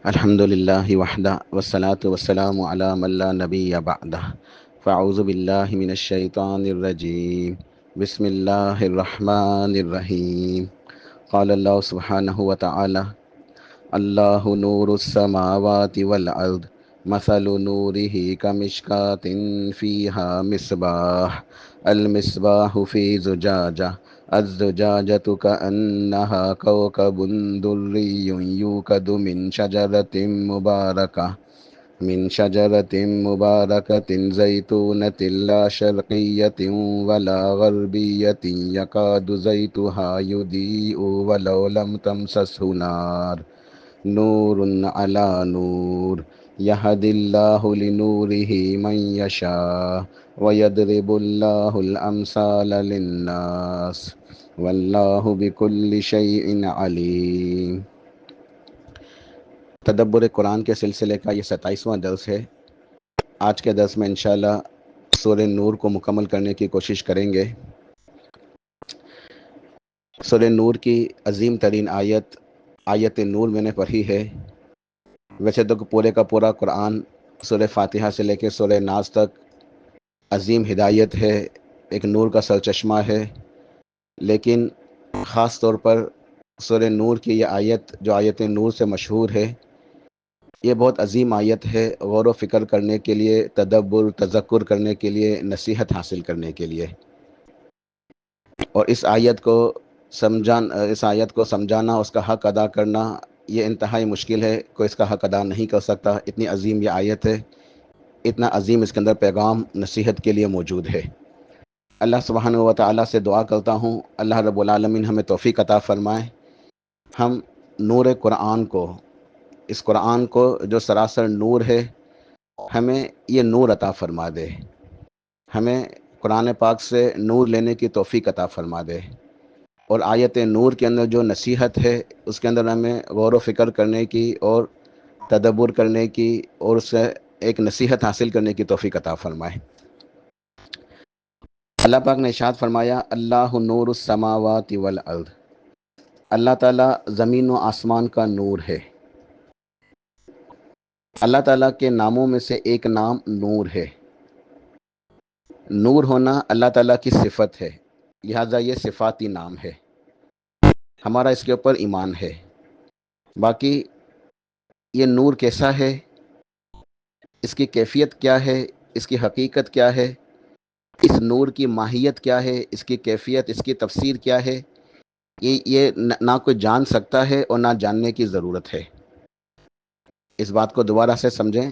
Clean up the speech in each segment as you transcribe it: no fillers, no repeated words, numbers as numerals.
الحمد للہ وحدہ والصلاة والسلام علی من لا نبی بعدہ فاعوذ باللہ من الشیطان الرجیم بسم اللہ الرحمن الرحیم قال اللہ سبحانہ وتعالی اللہ نور السماوات والارض مثل نورہ کمشکاۃ فیہا مصباح المصباح فی زجاجہ الزجاجة كأنها كوكب دري يوقد من شجرة مباركة زيتونة لا شرقية ولا غربية يكاد زيتها يضيء ولو لم تمسسه نار نور على نور يهدي الله لنوره من يشاء ويضرب الله الأمثال للناس واللہ بکل شیء علیم۔ تدبر قرآن کے سلسلے کا یہ 27واں درس ہے۔ آج کے درس میں انشاءاللہ سورہ نور کو مکمل کرنے کی کوشش کریں گے۔ سورہ نور کی عظیم ترین آیت نور میں نے پڑھی ہے۔ ویسے تو پورے کا پورا قرآن سورہ فاتحہ سے لے کے سورہ ناس تک عظیم ہدایت ہے، ایک نور کا سرچشمہ ہے، لیکن خاص طور پر سورہ نور کی یہ آیت جو آیت نور سے مشہور ہے، یہ بہت عظیم آیت ہے، غور و فکر کرنے کے لیے، تدبر تذکر کرنے کے لیے، نصیحت حاصل کرنے کے لیے۔ اور اس آیت کو سمجھانا، اس کا حق ادا کرنا، یہ انتہائی مشکل ہے، کوئی اس کا حق ادا نہیں کر سکتا، اتنی عظیم یہ آیت ہے، اتنا عظیم اس کے اندر پیغام نصیحت کے لیے موجود ہے۔ اللہ سبحانہ و تعالیٰ سے دعا کرتا ہوں اللہ رب العالمین ہمیں توفیق عطا فرمائے، ہم نور قرآن کو، اس قرآن کو جو سراسر نور ہے، ہمیں یہ نور عطا فرما دے، ہمیں قرآن پاک سے نور لینے کی توفیق عطا فرما دے، اور آیت نور کے اندر جو نصیحت ہے اس کے اندر ہمیں غور و فکر کرنے کی اور تدبر کرنے کی اور اس سے ایک نصیحت حاصل کرنے کی توفیق عطا فرمائے۔ اللہ پاک نے ارشاد فرمایا اللہ نور السماوات والارض، اللہ تعالیٰ زمین و آسمان کا نور ہے۔ اللہ تعالیٰ کے ناموں میں سے ایک نام نور ہے۔ نور ہونا اللہ تعالیٰ کی صفت ہے، لہٰذا یہ صفاتی نام ہے، ہمارا اس کے اوپر ایمان ہے۔ باقی یہ نور کیسا ہے، اس کی کیفیت کیا ہے، اس کی حقیقت کیا ہے، اس نور کی ماہیت کیا ہے، اس کی کیفیت، اس کی تفسیر کیا ہے، یہ نہ کوئی جان سکتا ہے اور نہ جاننے کی ضرورت ہے۔ اس بات کو دوبارہ سے سمجھیں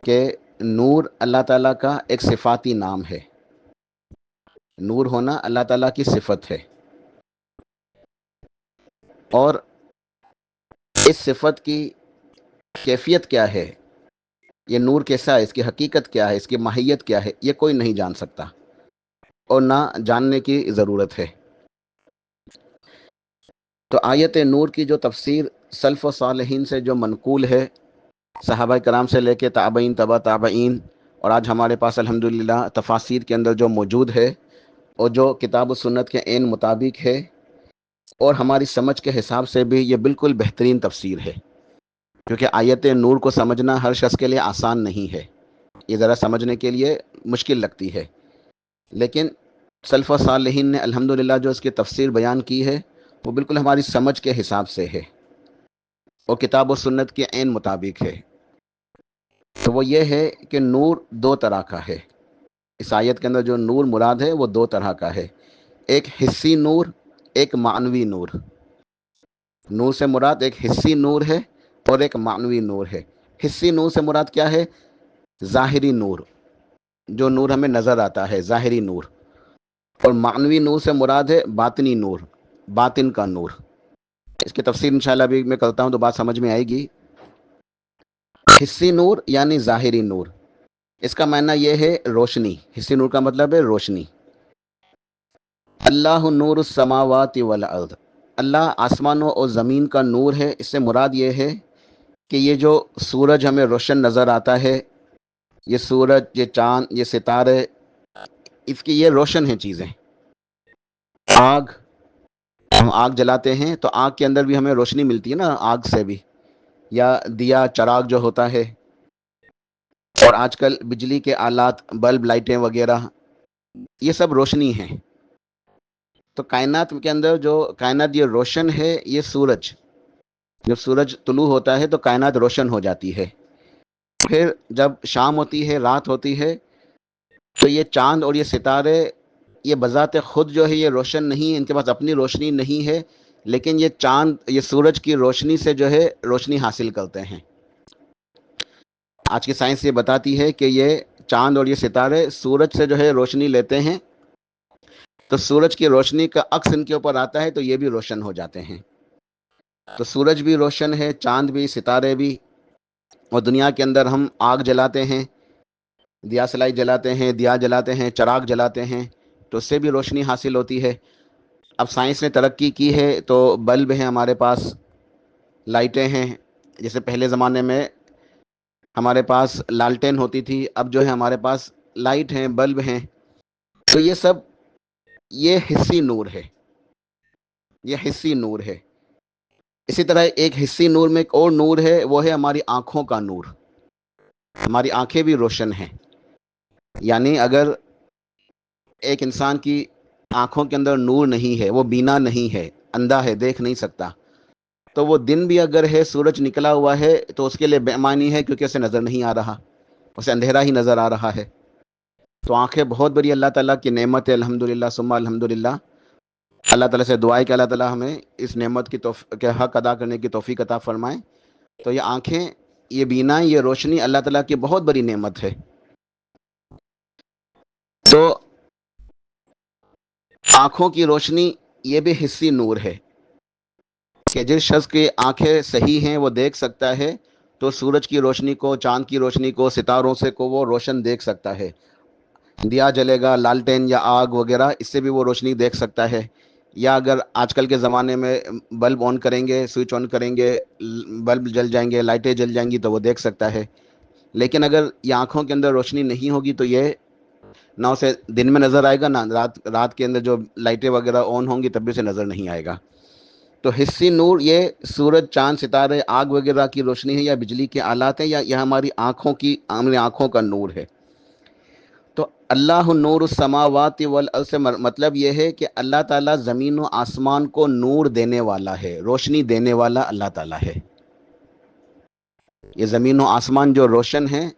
کہ نور اللہ تعالیٰ کا ایک صفاتی نام ہے، نور ہونا اللہ تعالیٰ کی صفت ہے، اور اس صفت کی کیفیت کیا ہے، یہ نور کیسا ہے، اس کی حقیقت کیا ہے، اس کی ماہیت کیا ہے، یہ کوئی نہیں جان سکتا اور نہ جاننے کی ضرورت ہے۔ تو آیت نور کی جو تفسیر سلف و صالحین سے جو منقول ہے، صحابہ کرام سے لے کے تابعین، تبع تابعین، اور آج ہمارے پاس الحمدللہ تفاسیر کے اندر جو موجود ہے اور جو کتاب و سنت کے عین مطابق ہے اور ہماری سمجھ کے حساب سے بھی یہ بالکل بہترین تفسیر ہے، کیونکہ آیت نور کو سمجھنا ہر شخص کے لیے آسان نہیں ہے، یہ ذرا سمجھنے کے لیے مشکل لگتی ہے، لیکن سلف و صالحین نے الحمدللہ جو اس کی تفسیر بیان کی ہے وہ بالکل ہماری سمجھ کے حساب سے ہے اور کتاب و سنت کے عین مطابق ہے۔ تو وہ یہ ہے کہ نور دو طرح کا ہے، اس آیت کے اندر جو نور مراد ہے وہ دو طرح کا ہے، ایک حسی نور، ایک معنوی نور۔ نور سے مراد ایک حسی نور ہے اور ایک معنوی نور ہے۔ حسی نور سے مراد کیا ہے؟ ظاہری نور، جو نور ہمیں نظر آتا ہے، ظاہری نور، اور معنوی نور سے مراد ہے باطنی نور، باطن کا نور۔ اس کی تفسیر انشاءاللہ ابھی میں کرتا ہوں تو بات سمجھ میں آئے گی۔ حسی نور یعنی ظاہری نور، اس کا معنی یہ ہے روشنی، حسی نور کا مطلب ہے روشنی۔ اللہ نور السماوات والارض، اللہ آسمانوں اور زمین کا نور ہے۔ اس سے مراد یہ ہے کہ یہ جو سورج ہمیں روشن نظر آتا ہے، یہ سورج، یہ چاند، یہ ستارے، اس کی یہ روشن ہیں چیزیں۔ آگ، ہم آگ جلاتے ہیں تو آگ کے اندر بھی ہمیں روشنی ملتی ہے نا، آگ سے بھی، یا دیا چراغ جو ہوتا ہے، اور آج کل بجلی کے آلات، بلب، لائٹیں وغیرہ، یہ سب روشنی ہیں۔ تو کائنات کے اندر جو کائنات یہ روشن ہے، یہ سورج، جب سورج طلوع ہوتا ہے تو کائنات روشن ہو جاتی ہے۔ پھر جب شام ہوتی ہے، رات ہوتی ہے، تو یہ چاند اور یہ ستارے، یہ بذات خود جو ہے یہ روشن نہیں ہے، ان کے پاس اپنی روشنی نہیں ہے، لیکن یہ چاند، یہ سورج کی روشنی سے جو ہے روشنی حاصل کرتے ہیں۔ آج کی سائنس یہ بتاتی ہے کہ یہ چاند اور یہ ستارے سورج سے جو ہے روشنی لیتے ہیں، تو سورج کی روشنی کا عکس ان کے اوپر آتا ہے تو یہ بھی روشن ہو جاتے ہیں۔ تو سورج بھی روشن ہے، چاند بھی، ستارے بھی، اور دنیا کے اندر ہم آگ جلاتے ہیں، دیا سلائی جلاتے ہیں، دیا جلاتے ہیں، چراغ جلاتے ہیں، تو اس سے بھی روشنی حاصل ہوتی ہے۔ اب سائنس نے ترقی کی ہے تو بلب ہیں ہمارے پاس، لائٹیں ہیں۔ جیسے پہلے زمانے میں ہمارے پاس لالٹین ہوتی تھی، اب جو ہے ہمارے پاس لائٹ ہیں، بلب ہیں۔ تو یہ سب، یہ حصی نور ہے، یہ حصی نور ہے۔ اسی طرح ایک حصی نور میں ایک اور نور ہے، وہ ہے ہماری آنکھوں کا نور۔ ہماری آنکھیں بھی روشن ہیں، یعنی اگر ایک انسان کی آنکھوں کے اندر نور نہیں ہے، وہ بینا نہیں ہے، اندھا ہے، دیکھ نہیں سکتا، تو وہ دن بھی اگر ہے، سورج نکلا ہوا ہے، تو اس کے لیے بے معنی ہے، کیونکہ اسے نظر نہیں آ رہا، اسے اندھیرا ہی نظر آ رہا ہے۔ تو آنکھیں بہت بڑی اللہ تعالیٰ کی نعمت ہے، الحمدللہ ثم الحمدللہ۔ اللہ تعالیٰ سے دعا ہے کہ اللہ تعالیٰ ہمیں اس نعمت کے حق ادا کرنے کی توفیق عطا فرمائے۔ تو یہ آنکھیں، یہ بینا، یہ روشنی اللہ تعالیٰ کی بہت بڑی نعمت ہے۔ تو آنکھوں کی روشنی یہ بھی حصی نور ہے، کہ جس شخص کی آنکھیں صحیح ہیں وہ دیکھ سکتا ہے، تو سورج کی روشنی کو، چاند کی روشنی کو، ستاروں سے کو وہ روشن دیکھ سکتا ہے۔ دیا جلے گا، لالٹین یا آگ وغیرہ، اس سے بھی وہ روشنی دیکھ سکتا ہے۔ یا اگر آج کل کے زمانے میں بلب آن کریں گے، سوئچ آن کریں گے، بلب جل جائیں گے، لائٹیں جل جائیں گی، تو وہ دیکھ سکتا ہے۔ لیکن اگر یہ آنکھوں کے اندر روشنی نہیں ہوگی تو یہ نہ اسے دن میں نظر آئے گا، نہ رات کے اندر جو لائٹیں وغیرہ آن ہوں گی تب بھی اسے نظر نہیں آئے گا۔ تو حصی نور یہ سورج، چاند، ستارے، آگ وغیرہ کی روشنی ہے، یا بجلی کے آلات ہیں، یا یہ ہماری آنکھوں کا نور ہے۔ تو اللہ نور السماوات والارض سے مطلب یہ ہے کہ اللہ تعالیٰ زمین و آسمان کو نور دینے والا ہے، روشنی دینے والا اللہ تعالیٰ ہے۔ یہ زمین و آسمان جو روشن ہیں،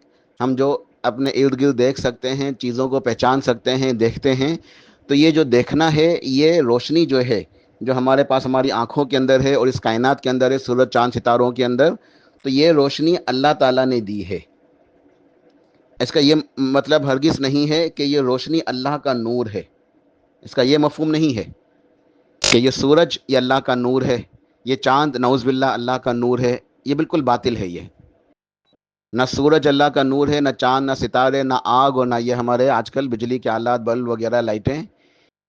ہم جو اپنے ارد گرد دیکھ سکتے ہیں، چیزوں کو پہچان سکتے ہیں، دیکھتے ہیں، تو یہ جو دیکھنا ہے، یہ روشنی جو ہے، جو ہمارے پاس ہماری آنکھوں کے اندر ہے اور اس کائنات کے اندر ہے، سورج، چاند، ستاروں کے اندر، تو یہ روشنی اللہ تعالیٰ نے دی ہے۔ اس کا یہ مطلب ہرگز نہیں ہے کہ یہ روشنی اللہ کا نور ہے، اس کا یہ مفہوم نہیں ہے کہ یہ سورج یہ اللہ کا نور ہے، یہ چاند نعوذ باللہ اللہ کا نور ہے۔ یہ بالکل باطل ہے۔ یہ نہ سورج اللہ کا نور ہے، نہ چاند، نہ ستارے، نہ آگ، اور نہ یہ ہمارے آج کل بجلی کے آلات، بلب وغیرہ، لائٹیں،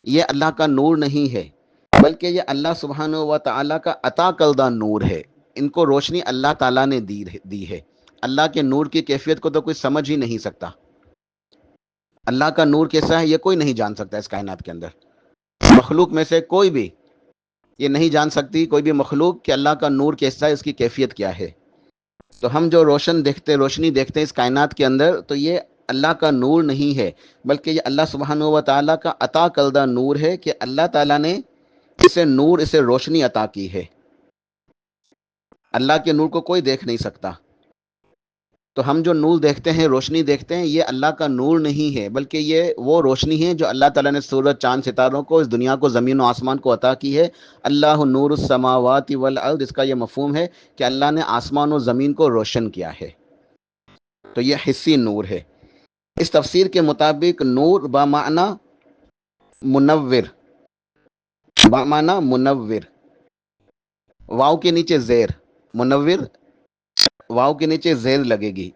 یہ اللہ کا نور نہیں ہے، بلکہ یہ اللہ سبحانہ و تعالیٰ کا عطا کردہ نور ہے۔ ان کو روشنی اللہ تعالیٰ نے دی ہے۔ اللہ کے نور کی کیفیت کو تو کوئی سمجھ ہی نہیں سکتا۔ اللہ کا نور کیسا ہے یہ کوئی نہیں جان سکتا۔ اس کائنات کے اندر مخلوق میں سے کوئی بھی یہ نہیں جان سکتی، کوئی بھی مخلوق، کہ اللہ کا نور کیسا ہے، اس کی کیفیت کیا ہے۔ تو ہم جو روشنی دیکھتے ہیں اس کائنات کے اندر، تو یہ اللہ کا نور نہیں ہے، بلکہ یہ اللہ سبحانہ و تعالیٰ کا عطا کردہ نور ہے، کہ اللہ تعالیٰ نے اسے روشنی عطا کی ہے۔ اللہ کے نور کو کوئی دیکھ نہیں سکتا۔ تو ہم جو نور دیکھتے ہیں، روشنی دیکھتے ہیں، یہ اللہ کا نور نہیں ہے، بلکہ یہ وہ روشنی ہے جو اللہ تعالیٰ نے سورج، چاند، ستاروں کو، اس دنیا کو، زمین و آسمان کو عطا کی ہے۔ اللہ نور السماوات والارض، اس کا یہ مفہوم ہے کہ اللہ نے آسمان و زمین کو روشن کیا ہے۔ تو یہ حصی نور ہے۔ اس تفسیر کے مطابق نور بمعنی منور، بمعنی منور، واو کے نیچے زیر، منور، واو کے نیچے زیر لگے گی۔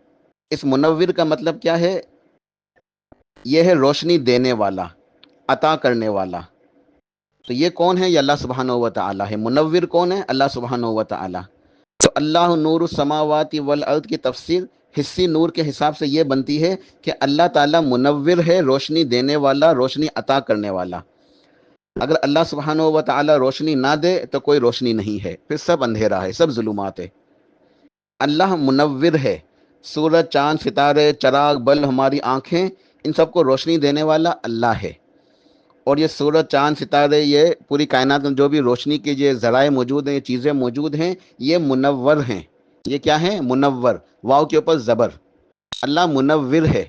اس منور کا مطلب کیا ہے؟ یہ ہے روشنی دینے والا، عطا کرنے والا۔ تو یہ کون ہے؟ یہ اللہ سبحانہ و تعالی ہے۔ منور کون ہے؟ اللہ سبحانہ و تعالی۔ تو اللہ نور السماوات والارض کی تفسیر حصی نور کے حساب سے یہ بنتی ہے کہ اللہ تعالیٰ منور ہے، روشنی دینے والا، روشنی عطا کرنے والا۔ اگر اللہ سبحانہ و تعالی روشنی نہ دے تو کوئی روشنی نہیں ہے، پھر سب اندھیرا ہے، سب ظلمات ہے۔ اللہ منور ہے، سورج، چاند، ستارے، چراغ، بلب، ہماری آنکھیں، ان سب کو روشنی دینے والا اللہ ہے۔ اور یہ سورج، چاند، ستارے، یہ پوری کائنات میں جو بھی روشنی کے یہ ذرائع موجود ہیں، یہ چیزیں موجود ہیں، یہ منور ہیں۔ یہ کیا ہیں؟ منور، واو کے اوپر زبر، اللہ منور ہے،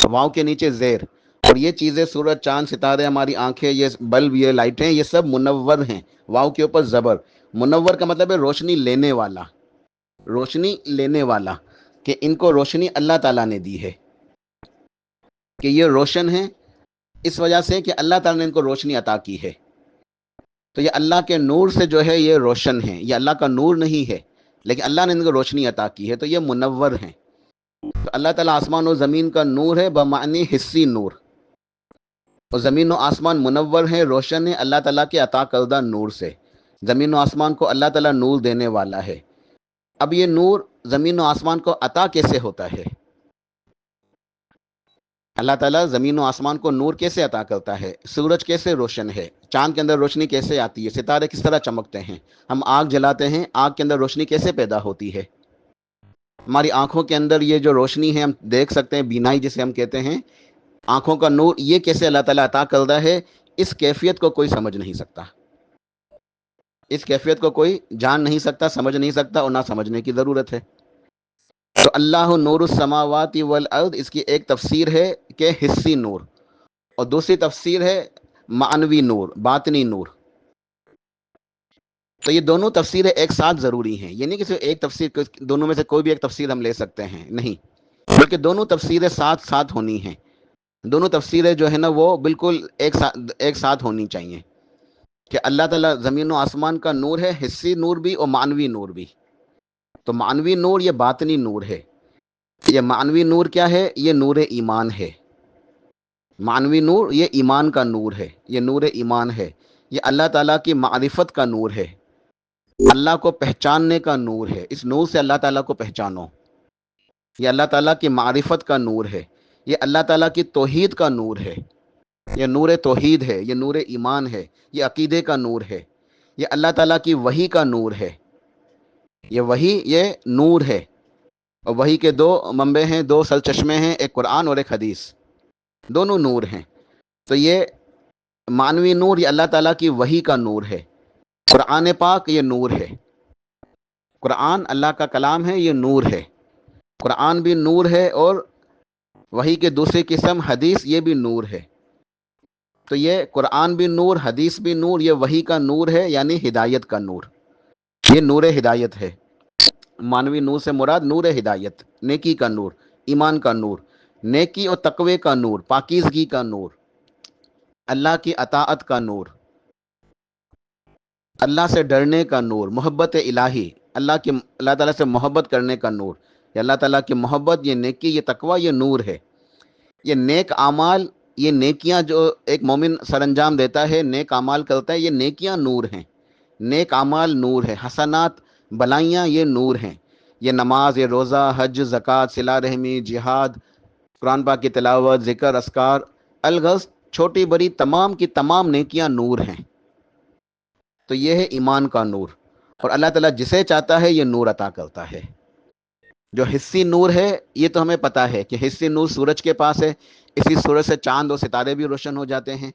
واو کے نیچے زیر۔ اور یہ چیزیں سورج، چاند، ستارے، ہماری آنکھیں، یہ بلب، یہ لائٹیں، یہ سب منور ہیں، واو کے اوپر زبر۔ منور کا مطلب ہے روشنی لینے والا، روشنی لینے والا، کہ ان کو روشنی اللہ تعالیٰ نے دی ہے، کہ یہ روشن ہیں اس وجہ سے کہ اللہ تعالیٰ نے ان کو روشنی عطا کی ہے۔ تو یہ اللہ کے نور سے جو ہے یہ روشن ہیں، یہ اللہ کا نور نہیں ہے، لیکن اللہ نے ان کو روشنی عطا کی ہے، تو یہ منور ہیں۔ تو اللہ تعالیٰ آسمان و زمین کا نور ہے بمعنی حسی نور، اور زمین و آسمان منور ہیں، روشن ہیں اللہ تعالیٰ کے عطا کردہ نور سے۔ زمین و آسمان کو اللہ تعالیٰ نور دینے والا ہے۔ اب یہ نور زمین و آسمان کو عطا کیسے ہوتا ہے؟ اللہ تعالیٰ زمین و آسمان کو نور کیسے عطا کرتا ہے؟ سورج کیسے روشن ہے؟ چاند کے اندر روشنی کیسے آتی ہے؟ ستارے کس طرح چمکتے ہیں؟ ہم آگ جلاتے ہیں، آگ کے اندر روشنی کیسے پیدا ہوتی ہے؟ ہماری آنکھوں کے اندر یہ جو روشنی ہے ہم دیکھ سکتے ہیں، بینائی جسے ہم کہتے ہیں، آنکھوں کا نور، یہ کیسے اللہ تعالیٰ عطا کرتا ہے؟ اس کیفیت کو کوئی سمجھ نہیں سکتا، اس کیفیت کو کوئی جان نہیں سکتا، سمجھ نہیں سکتا، اور نہ سمجھنے کی ضرورت ہے۔ تو اللہ نور السماوات والارض، اس کی ایک تفسیر ہے کہ حسی نور، اور دوسری تفسیر ہے معنوی نور، باطنی نور۔ تو یہ دونوں تفسیریں ایک ساتھ ضروری ہیں، یہ نہیں کہ صرف ایک تفسیر، دونوں میں سے کوئی بھی ایک تفسیر ہم لے سکتے ہیں، نہیں، بلکہ دونوں تفسیریں ساتھ ساتھ ہونی ہیں۔ دونوں تفسیریں جو ہے نا وہ بالکل ایک ساتھ ہونی چاہیے، کہ اللہ تعالیٰ زمین و آسمان کا نور ہے، حسی نور بھی اور معنوی نور بھی۔ تو معنوی نور یہ باطنی نور ہے۔ یہ معنوی نور کیا ہے؟ یہ نور ایمان ہے۔ معنوی نور یہ ایمان کا نور ہے، یہ نور ایمان ہے، یہ اللہ تعالیٰ کی معرفت کا نور ہے، اللہ کو پہچاننے کا نور ہے۔ اس نور سے اللہ تعالیٰ کو پہچانو۔ یہ اللہ تعالیٰ کی معرفت کا نور ہے، یہ اللہ تعالیٰ کی توحید کا نور ہے، یہ نور توحید ہے، یہ نور ایمان ہے، یہ عقیدے کا نور ہے، یہ اللہ تعالیٰ کی وحی کا نور ہے۔ یہ وحی یہ نور ہے، اور وحی کے دو منبع ہیں، دو سرچشمے ہیں، ایک قرآن اور ایک حدیث، دونوں نور ہیں۔ تو یہ معنوی نور یہ اللہ تعالیٰ کی وحی کا نور ہے، قرآن پاک یہ نور ہے، قرآن اللہ کا کلام ہے، یہ نور ہے، قرآن بھی نور ہے، اور وحی کے دوسری قسم حدیث یہ بھی نور ہے۔ تو یہ قرآن بھی نور، حدیث بھی نور، یہ وحی کا نور ہے، یعنی ہدایت کا نور، یہ نور ہدایت ہے۔ معنوی نور سے مراد نور ہدایت، نیکی کا نور، ایمان کا نور، نیکی اور تقوی کا نور، پاکیزگی کا نور، اللہ کی اطاعت کا نور، اللہ سے ڈرنے کا نور، محبت الہی، اللہ تعالیٰ سے محبت کرنے کا نور، یہ اللہ تعالیٰ کی محبت، یہ نیکی، یہ تقوی، یہ نور ہے۔ یہ نیک اعمال، یہ نیکیاں جو ایک مومن سر انجام دیتا ہے، نیک اعمال کرتا ہے، یہ نیکیاں نور ہیں، نیک اعمال نور ہے، حسنات بلائیاں یہ نور ہیں۔ یہ نماز، یہ روزہ، حج، زکوٰۃ، صلہ رحمی، جہاد، قرآن پاک کی تلاوت، ذکر، اذکار، الغرض چھوٹی بڑی تمام کی تمام نیکیاں نور ہیں۔ تو یہ ہے ایمان کا نور، اور اللہ تعالیٰ جسے چاہتا ہے یہ نور عطا کرتا ہے۔ جو حسی نور ہے یہ تو ہمیں پتہ ہے کہ حسی نور سورج کے پاس ہے، اسی سورج سے چاند اور ستارے بھی روشن ہو جاتے ہیں۔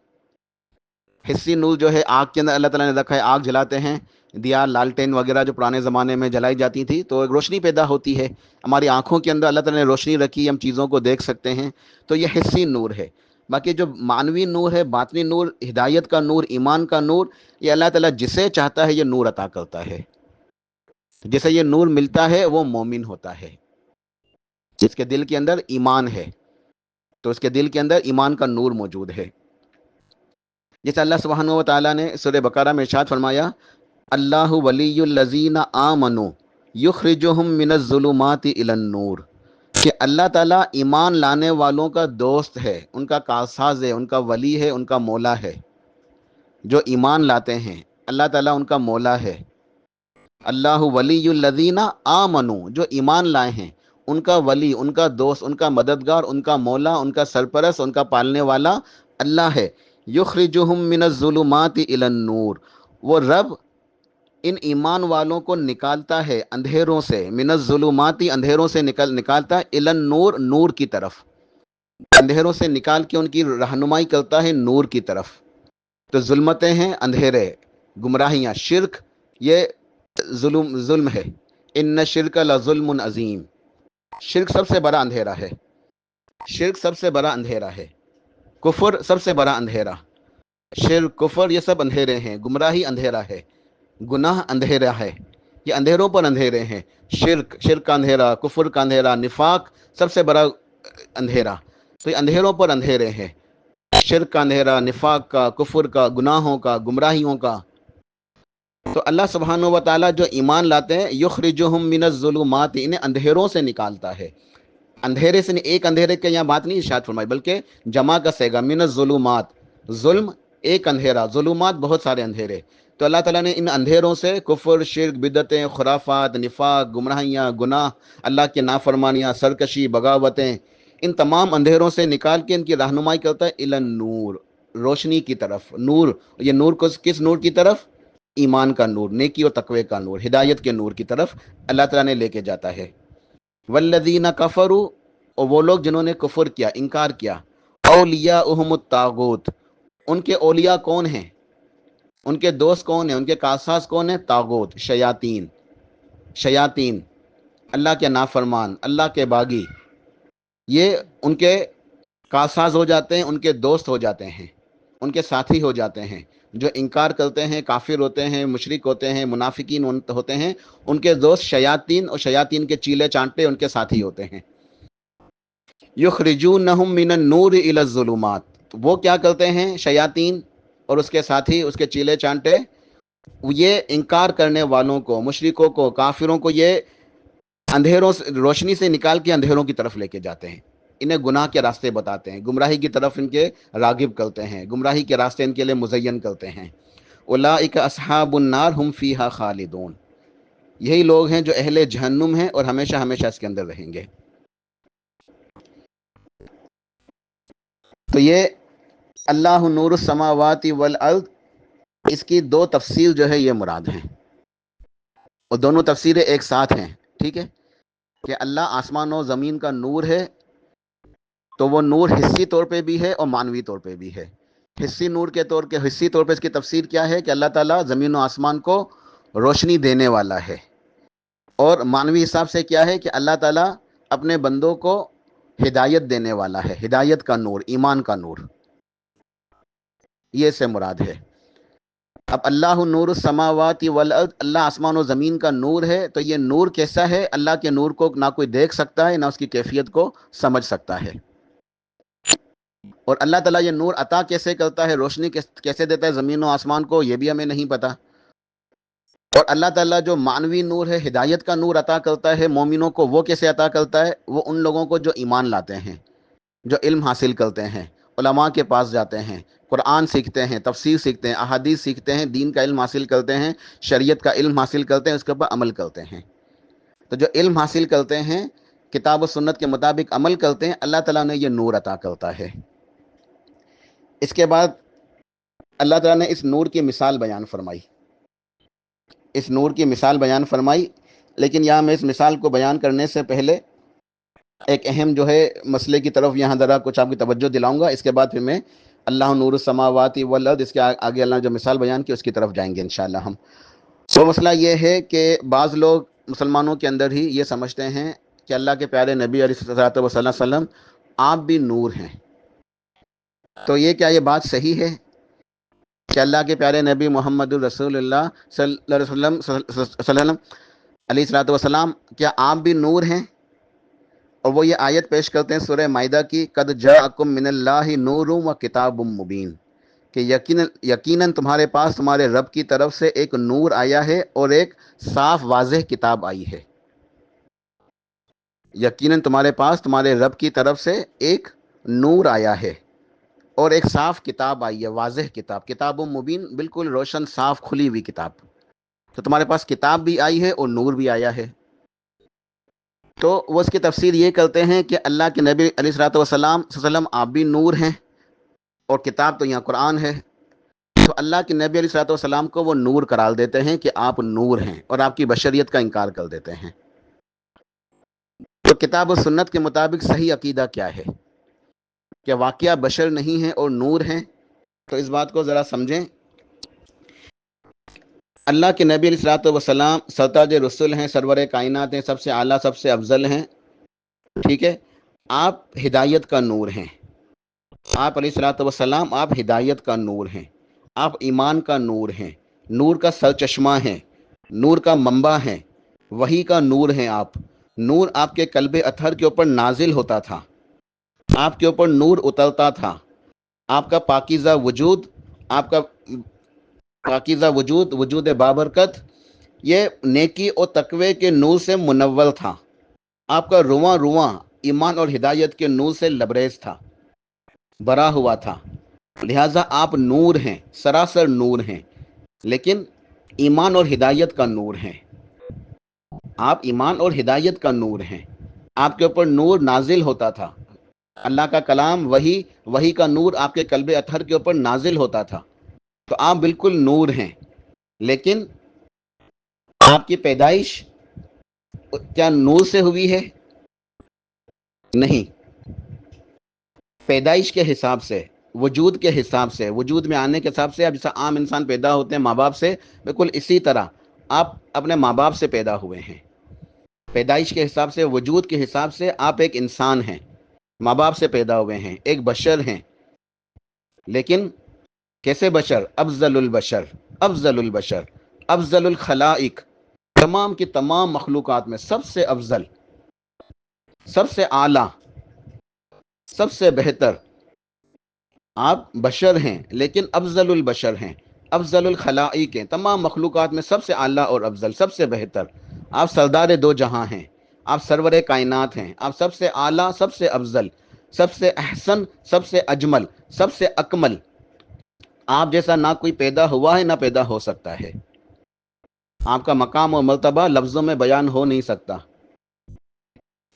حسی نور جو ہے آگ کے اندر اللہ تعالیٰ نے رکھا ہے، آگ جلاتے ہیں، دیا، لالٹین وغیرہ جو پرانے زمانے میں جلائی جاتی تھی تو ایک روشنی پیدا ہوتی ہے۔ ہماری آنکھوں کے اندر اللہ تعالیٰ نے روشنی رکھی، ہم چیزوں کو دیکھ سکتے ہیں، تو یہ حسی نور ہے۔ باقی جو معنوی نور ہے، باطنی نور، ہدایت کا نور، ایمان کا نور، یہ اللہ تعالیٰ جسے چاہتا ہے یہ نور عطا کرتا ہے۔ جسے یہ نور ملتا ہے وہ مومن ہوتا ہے، جس کے دل کے اندر ایمان ہے تو اس کے دل کے اندر ایمان کا نور موجود ہے۔ جیسے اللہ سبحانہ و تعالیٰ نے سورہ بقرہ میں ارشاد فرمایا، اللہ ولی الذین آمنوا یخرجہم من الظلمات الی النور، کہ اللہ تعالیٰ ایمان لانے والوں کا دوست ہے، ان کا کارساز ہے، ان کا ولی ہے، ان کا مولا ہے۔ جو ایمان لاتے ہیں اللہ تعالیٰ ان کا مولا ہے۔ اللہ ولی الذین آمنوا، جو ایمان لائے ہیں ان کا ولی، ان کا دوست، ان کا مددگار، ان کا مولا، ان کا سرپرست، ان کا پالنے والا اللہ ہے۔ یخرجہم من الظلمات الی النور، وہ رب ان ایمان والوں کو نکالتا ہے اندھیروں سے، من الظلماتی اندھیروں سے نکالتا ہے، الی النور نور کی طرف، اندھیروں سے نکال کے ان کی رہنمائی کرتا ہے نور کی طرف۔ تو ظلمتیں ہیں اندھیرے، گمراہیاں، شرک یہ ظلم ہے، ان شرک لظلم عظیم، شرک سب سے بڑا اندھیرا ہے، شرک سب سے بڑا اندھیرا ہے، کفر سب سے بڑا اندھیرا، شرک کفر یہ سب اندھیرے ہیں، گمراہی اندھیرا ہے، گناہ اندھیرا ہے، یہ اندھیروں پر اندھیرے ہیں، شرک کا اندھیرا، کفر کا اندھیرا، نفاق سب سے بڑا اندھیرا، تو یہ اندھیروں پر اندھیرے ہیں، شرک کا اندھیرا، نفاق کا، کفر کا، گناہوں کا، گمراہیوں کا۔ تو اللہ سبحانہ و تعالیٰ جو ایمان لاتے ہیں، یخرجہم من الظلمات، انہیں اندھیروں سے نکالتا ہے، اندھیرے سے نہیں، ایک اندھیرے کے یہاں بات نہیں ارشاد فرمائی بلکہ جمع کا صیغہ، من الظلمات، ظلم ایک اندھیرا، ظلمات بہت سارے اندھیرے، تو اللہ تعالیٰ نے ان اندھیروں سے کفر، شرک، بدعتیں، خرافات، نفاق، گمراہیاں، گناہ، اللہ کی نافرمانیاں، سرکشی، بغاوتیں، ان تمام اندھیروں سے نکال کے ان کی رہنمائی کرتا ہے الی النور، روشنی کی طرف، نور، یہ نور کو کس نور کی طرف؟ ایمان کا نور، نیکی اور تقوی کا نور، ہدایت کے نور کی طرف اللہ تعالیٰ نے لے کے جاتا ہے۔ والذین کفروا، اور وہ لوگ جنہوں نے کفر کیا، انکار کیا، اولیاءہم الطاغوت، ان کے اولیاء کون ہیں، ان کے دوست کون ہیں، ان کے کاساس کون ہیں؟ طاغوت، شیاطین، شیاطین، اللہ کے نافرمان، اللہ کے باغی، یہ ان کے کاساز ہو جاتے ہیں، ان کے دوست ہو جاتے ہیں، ان کے ساتھی ہو جاتے ہیں، جو انکار کرتے ہیں، کافر ہوتے ہیں، مشرک ہوتے ہیں، منافقین ہوتے ہیں، ان کے دوست شیاطین، اور شیاطین کے چیلے چانٹے ان کے ساتھی ہوتے ہیں۔ یخرجونہم من النور الی الظلمات، وہ کیا کرتے ہیں شیاطین اور اس کے ساتھی، اس کے چیلے چانٹے، یہ انکار کرنے والوں کو، مشرکوں کو، کافروں کو یہ اندھیروں سے، روشنی سے نکال کے اندھیروں کی طرف لے کے جاتے ہیں، انہیں گناہ کے راستے بتاتے ہیں، گمراہی کی طرف ان کے راغب کرتے ہیں، گمراہی کے راستے ان کے لیے مزین کرتے ہیں۔ اولئک اصحاب النار ہم فیہا خالدون، یہی لوگ ہیں جو اہل جہنم ہیں اور ہمیشہ ہمیشہ اس کے اندر رہیں گے۔ تو یہ اللہ نور السماوات والارض، اس کی دو تفسیر جو ہے یہ مراد ہیں، اور دونوں تفسیریں ایک ساتھ ہیں، ٹھیک ہے، کہ اللہ آسمان و زمین کا نور ہے، تو وہ نور حصی طور پہ بھی ہے اور معنوی طور پہ بھی ہے۔ حصی طور پہ اس کی تفسیر کیا ہے کہ اللہ تعالیٰ زمین و آسمان کو روشنی دینے والا ہے، اور معنوی حساب سے کیا ہے کہ اللہ تعالیٰ اپنے بندوں کو ہدایت دینے والا ہے، ہدایت کا نور، ایمان کا نور، یہ سے مراد ہے۔ اب اللہ نور السماوات والارض، اللہ آسمان و زمین کا نور ہے، تو یہ نور کیسا ہے؟ اللہ کے نور کو نہ کوئی دیکھ سکتا ہے، نہ اس کی کیفیت کو سمجھ سکتا ہے، اور اللہ تعالیٰ یہ نور عطا کیسے کرتا ہے، روشنی کیسے دیتا ہے زمین و آسمان کو، یہ بھی ہمیں نہیں پتا۔ اور اللہ تعالیٰ جو معنوی نور ہے، ہدایت کا نور عطا کرتا ہے مومنوں کو، وہ کیسے عطا کرتا ہے؟ وہ ان لوگوں کو جو ایمان لاتے ہیں، جو علم حاصل کرتے ہیں، علماء کے پاس جاتے ہیں، قرآن سیکھتے ہیں، تفسیر سیکھتے ہیں، احادیث سیکھتے ہیں، دین کا علم حاصل کرتے ہیں، شریعت کا علم حاصل کرتے ہیں، اس کے اوپر عمل کرتے ہیں۔ تو جو علم حاصل کرتے ہیں، کتاب و سنت کے مطابق عمل کرتے ہیں، اللہ تعالیٰ نے یہ نور عطا کرتا ہے۔ اس کے بعد اللہ تعالیٰ نے اس نور کی مثال بیان فرمائی، اس نور کی مثال بیان فرمائی، لیکن یہاں میں اس مثال کو بیان کرنے سے پہلے ایک اہم جو ہے مسئلے کی طرف یہاں ذرا کچھ آپ کی توجہ دلاؤں گا، اس کے بعد پھر میں اللہ نور السماوات والارض، اس کے آگے اللہ جو مثال بیان کی اس کی طرف جائیں گے انشاءاللہ ہم۔ وہ مسئلہ یہ ہے کہ بعض لوگ مسلمانوں کے اندر ہی یہ سمجھتے ہیں کہ اللہ کے پیارے نبی علیہ الصلوۃ والسلام وسلم آپ بھی نور ہیں۔ تو یہ کیا یہ بات صحیح ہے کہ اللہ کے پیارے نبی محمد الرسول اللہ صلی اللہ علیہ وسلم علیہ الصلوۃ والسلام کیا آپ بھی نور ہیں؟ اور وہ یہ آیت پیش کرتے ہیں سورہ مائدہ کی، قد جاءکم من اللہ نور و کتاب مبین، کہ یقیناً تمہارے پاس تمہارے رب کی طرف سے ایک نور آیا ہے اور ایک صاف واضح کتاب آئی ہے۔ یقیناً تمہارے پاس تمہارے رب کی طرف سے ایک نور آیا ہے اور ایک صاف کتاب آئی ہے، واضح کتاب، کتاب مبین، بالکل روشن صاف کھلی ہوئی کتاب۔ تو تمہارے پاس کتاب بھی آئی ہے اور نور بھی آیا ہے۔ تو وہ اس کی تفسیر یہ کرتے ہیں کہ اللہ کے نبی علیہ الصلوۃ والسلام آپ بھی نور ہیں، اور کتاب تو یہاں قرآن ہے، تو اللہ کے نبی علیہ الصلوۃ والسلام کو وہ نور قرار دیتے ہیں کہ آپ نور ہیں، اور آپ کی بشریت کا انکار کر دیتے ہیں۔ تو کتاب و سنت کے مطابق صحیح عقیدہ کیا ہے؟ کہ واقعہ بشر نہیں ہیں اور نور ہیں؟ تو اس بات کو ذرا سمجھیں۔ اللہ کے نبی علیہ الصلوۃ والسلام سرتاج رسول ہیں، سرور کائنات ہیں، سب سے اعلیٰ، سب سے افضل ہیں، ٹھیک ہے؟ آپ ہدایت کا نور ہیں۔ آپ علیہ الصلوۃ والسلام آپ ہدایت کا نور ہیں، آپ ایمان کا نور ہیں، نور کا سرچشمہ ہیں، نور کا منبع ہیں، وحی کا نور ہیں آپ۔ نور آپ کے قلب اطہر کے اوپر نازل ہوتا تھا، آپ کے اوپر نور اترتا تھا۔ آپ کا پاکیزہ وجود، آپ کا پاکیزہ وجود، وجود بابرکت، یہ نیکی اور تقوی کے نور سے منور تھا۔ آپ کا رواں رواں ایمان اور ہدایت کے نور سے لبریز تھا، بھرا ہوا تھا۔ لہٰذا آپ نور ہیں، سراسر نور ہیں، لیکن ایمان اور ہدایت کا نور ہیں۔ آپ ایمان اور ہدایت کا نور ہیں۔ آپ کے اوپر نور نازل ہوتا تھا، اللہ کا کلام، وحی کا نور آپ کے قلب اطہر کے اوپر نازل ہوتا تھا۔ تو آپ بالکل نور ہیں، لیکن آپ کی پیدائش کیا نور سے ہوئی ہے؟ نہیں۔ پیدائش کے حساب سے، وجود کے حساب سے، وجود میں آنے کے حساب سے، اب جیسا عام انسان پیدا ہوتے ہیں ماں باپ سے، بالکل اسی طرح آپ اپنے ماں باپ سے پیدا ہوئے ہیں۔ پیدائش کے حساب سے، وجود کے حساب سے آپ ایک انسان ہیں، ماں باپ سے پیدا ہوئے ہیں، ایک بشر ہیں۔ لیکن کیسے بشر؟ افضل البشر، افضل البشر، افضل الخلائق، تمام کی تمام مخلوقات میں سب سے افضل، سب سے اعلیٰ، سب سے بہتر آپ بشر ہیں، لیکن افضل البشر ہیں، افضل الخلائق ہیں، تمام مخلوقات میں سب سے اعلیٰ اور افضل، سب سے بہتر۔ آپ سردار دو جہاں ہیں، آپ سرور کائنات ہیں، آپ سب سے اعلیٰ، سب سے افضل، سب سے احسن، سب سے اجمل، سب سے اکمل۔ آپ جیسا نہ کوئی پیدا ہوا ہے، نہ پیدا ہو سکتا ہے۔ آپ کا مقام اور مرتبہ لفظوں میں بیان ہو نہیں سکتا۔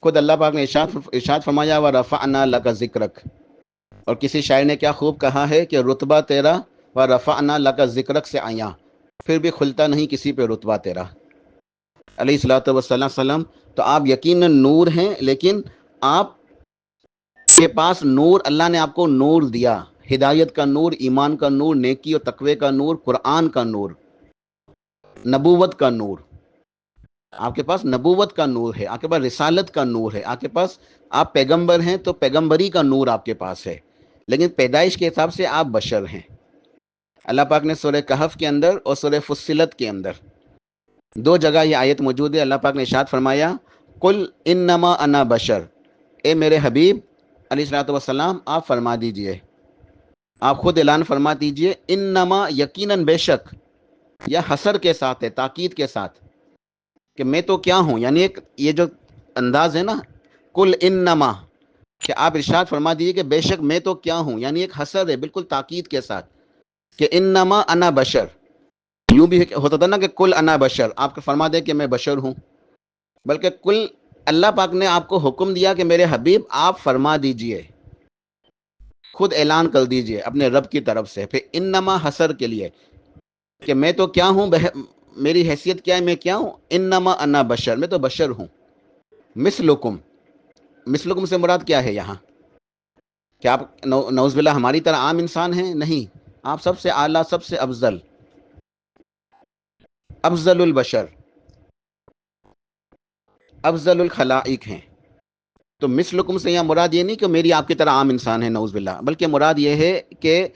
خود اللہ پاک نے ارشاد فرمایا وَرَفَعْنَا لَكَ ذِكْرَكَ، اور کسی شاعر نے کیا خوب کہا ہے کہ رتبہ تیرا وَرَفَعْنَا لَكَ ذِكْرَكَ سے آیا، پھر بھی کھلتا نہیں کسی پہ رتبہ تیرا، علیہ الصلوۃ والسلام۔ تو آپ یقیناً نور ہیں، لیکن آپ کے پاس نور، اللہ نے آپ کو نور دیا، ہدایت کا نور، ایمان کا نور، نیکی اور تقوی کا نور، قرآن کا نور، نبوت کا نور۔ آپ کے پاس نبوت کا نور ہے، آپ کے پاس رسالت کا نور ہے، آپ کے پاس، آپ پیغمبر ہیں تو پیغمبری کا نور آپ کے پاس ہے، لیکن پیدائش کے حساب سے آپ بشر ہیں۔ اللہ پاک نے سورہ کہف کے اندر اور سورہ فصلت کے اندر دو جگہ یہ آیت موجود ہے۔ اللہ پاک نے ارشاد فرمایا قل انما انا بشر، اے میرے حبیب علیہ الصلوۃ والسلام آپ فرما دیجئے، آپ خود اعلان فرما دیجئے، انما یقیناً بے شک، یا حسر کے ساتھ ہے، تاکید کے ساتھ، کہ میں تو کیا ہوں، یعنی ایک یہ جو انداز ہے نا قل انما، کہ آپ ارشاد فرما دیجئے کہ بے شک میں تو کیا ہوں، یعنی ایک حسر ہے بالکل تاکید کے ساتھ، کہ انما انا بشر۔ یوں بھی ہوتا تھا نا کہ کل انا بشر، آپ کو فرما دے کہ میں بشر ہوں، بلکہ کل اللہ پاک نے آپ کو حکم دیا کہ میرے حبیب آپ فرما دیجئے، خود اعلان کر دیجئے اپنے رب کی طرف سے۔ پھر انما حسر کے لیے کہ میں تو کیا ہوں، میری حیثیت کیا ہے، میں کیا ہوں، انما انا بشر، میں تو بشر ہوں، مثلکم، مثلکم سے مراد کیا ہے یہاں؟ کیا آپ نعوذ باللہ ہماری طرح عام انسان ہیں؟ نہیں، آپ سب سے اعلیٰ، سب سے افضل، افضل البشر، افضل الخلائق ہیں۔ تو مثلکم سے یہاں مراد یہ نہیں کہ میری آپ کی طرح عام انسان ہے، نعوذ باللہ، بلکہ مراد یہ ہے کہ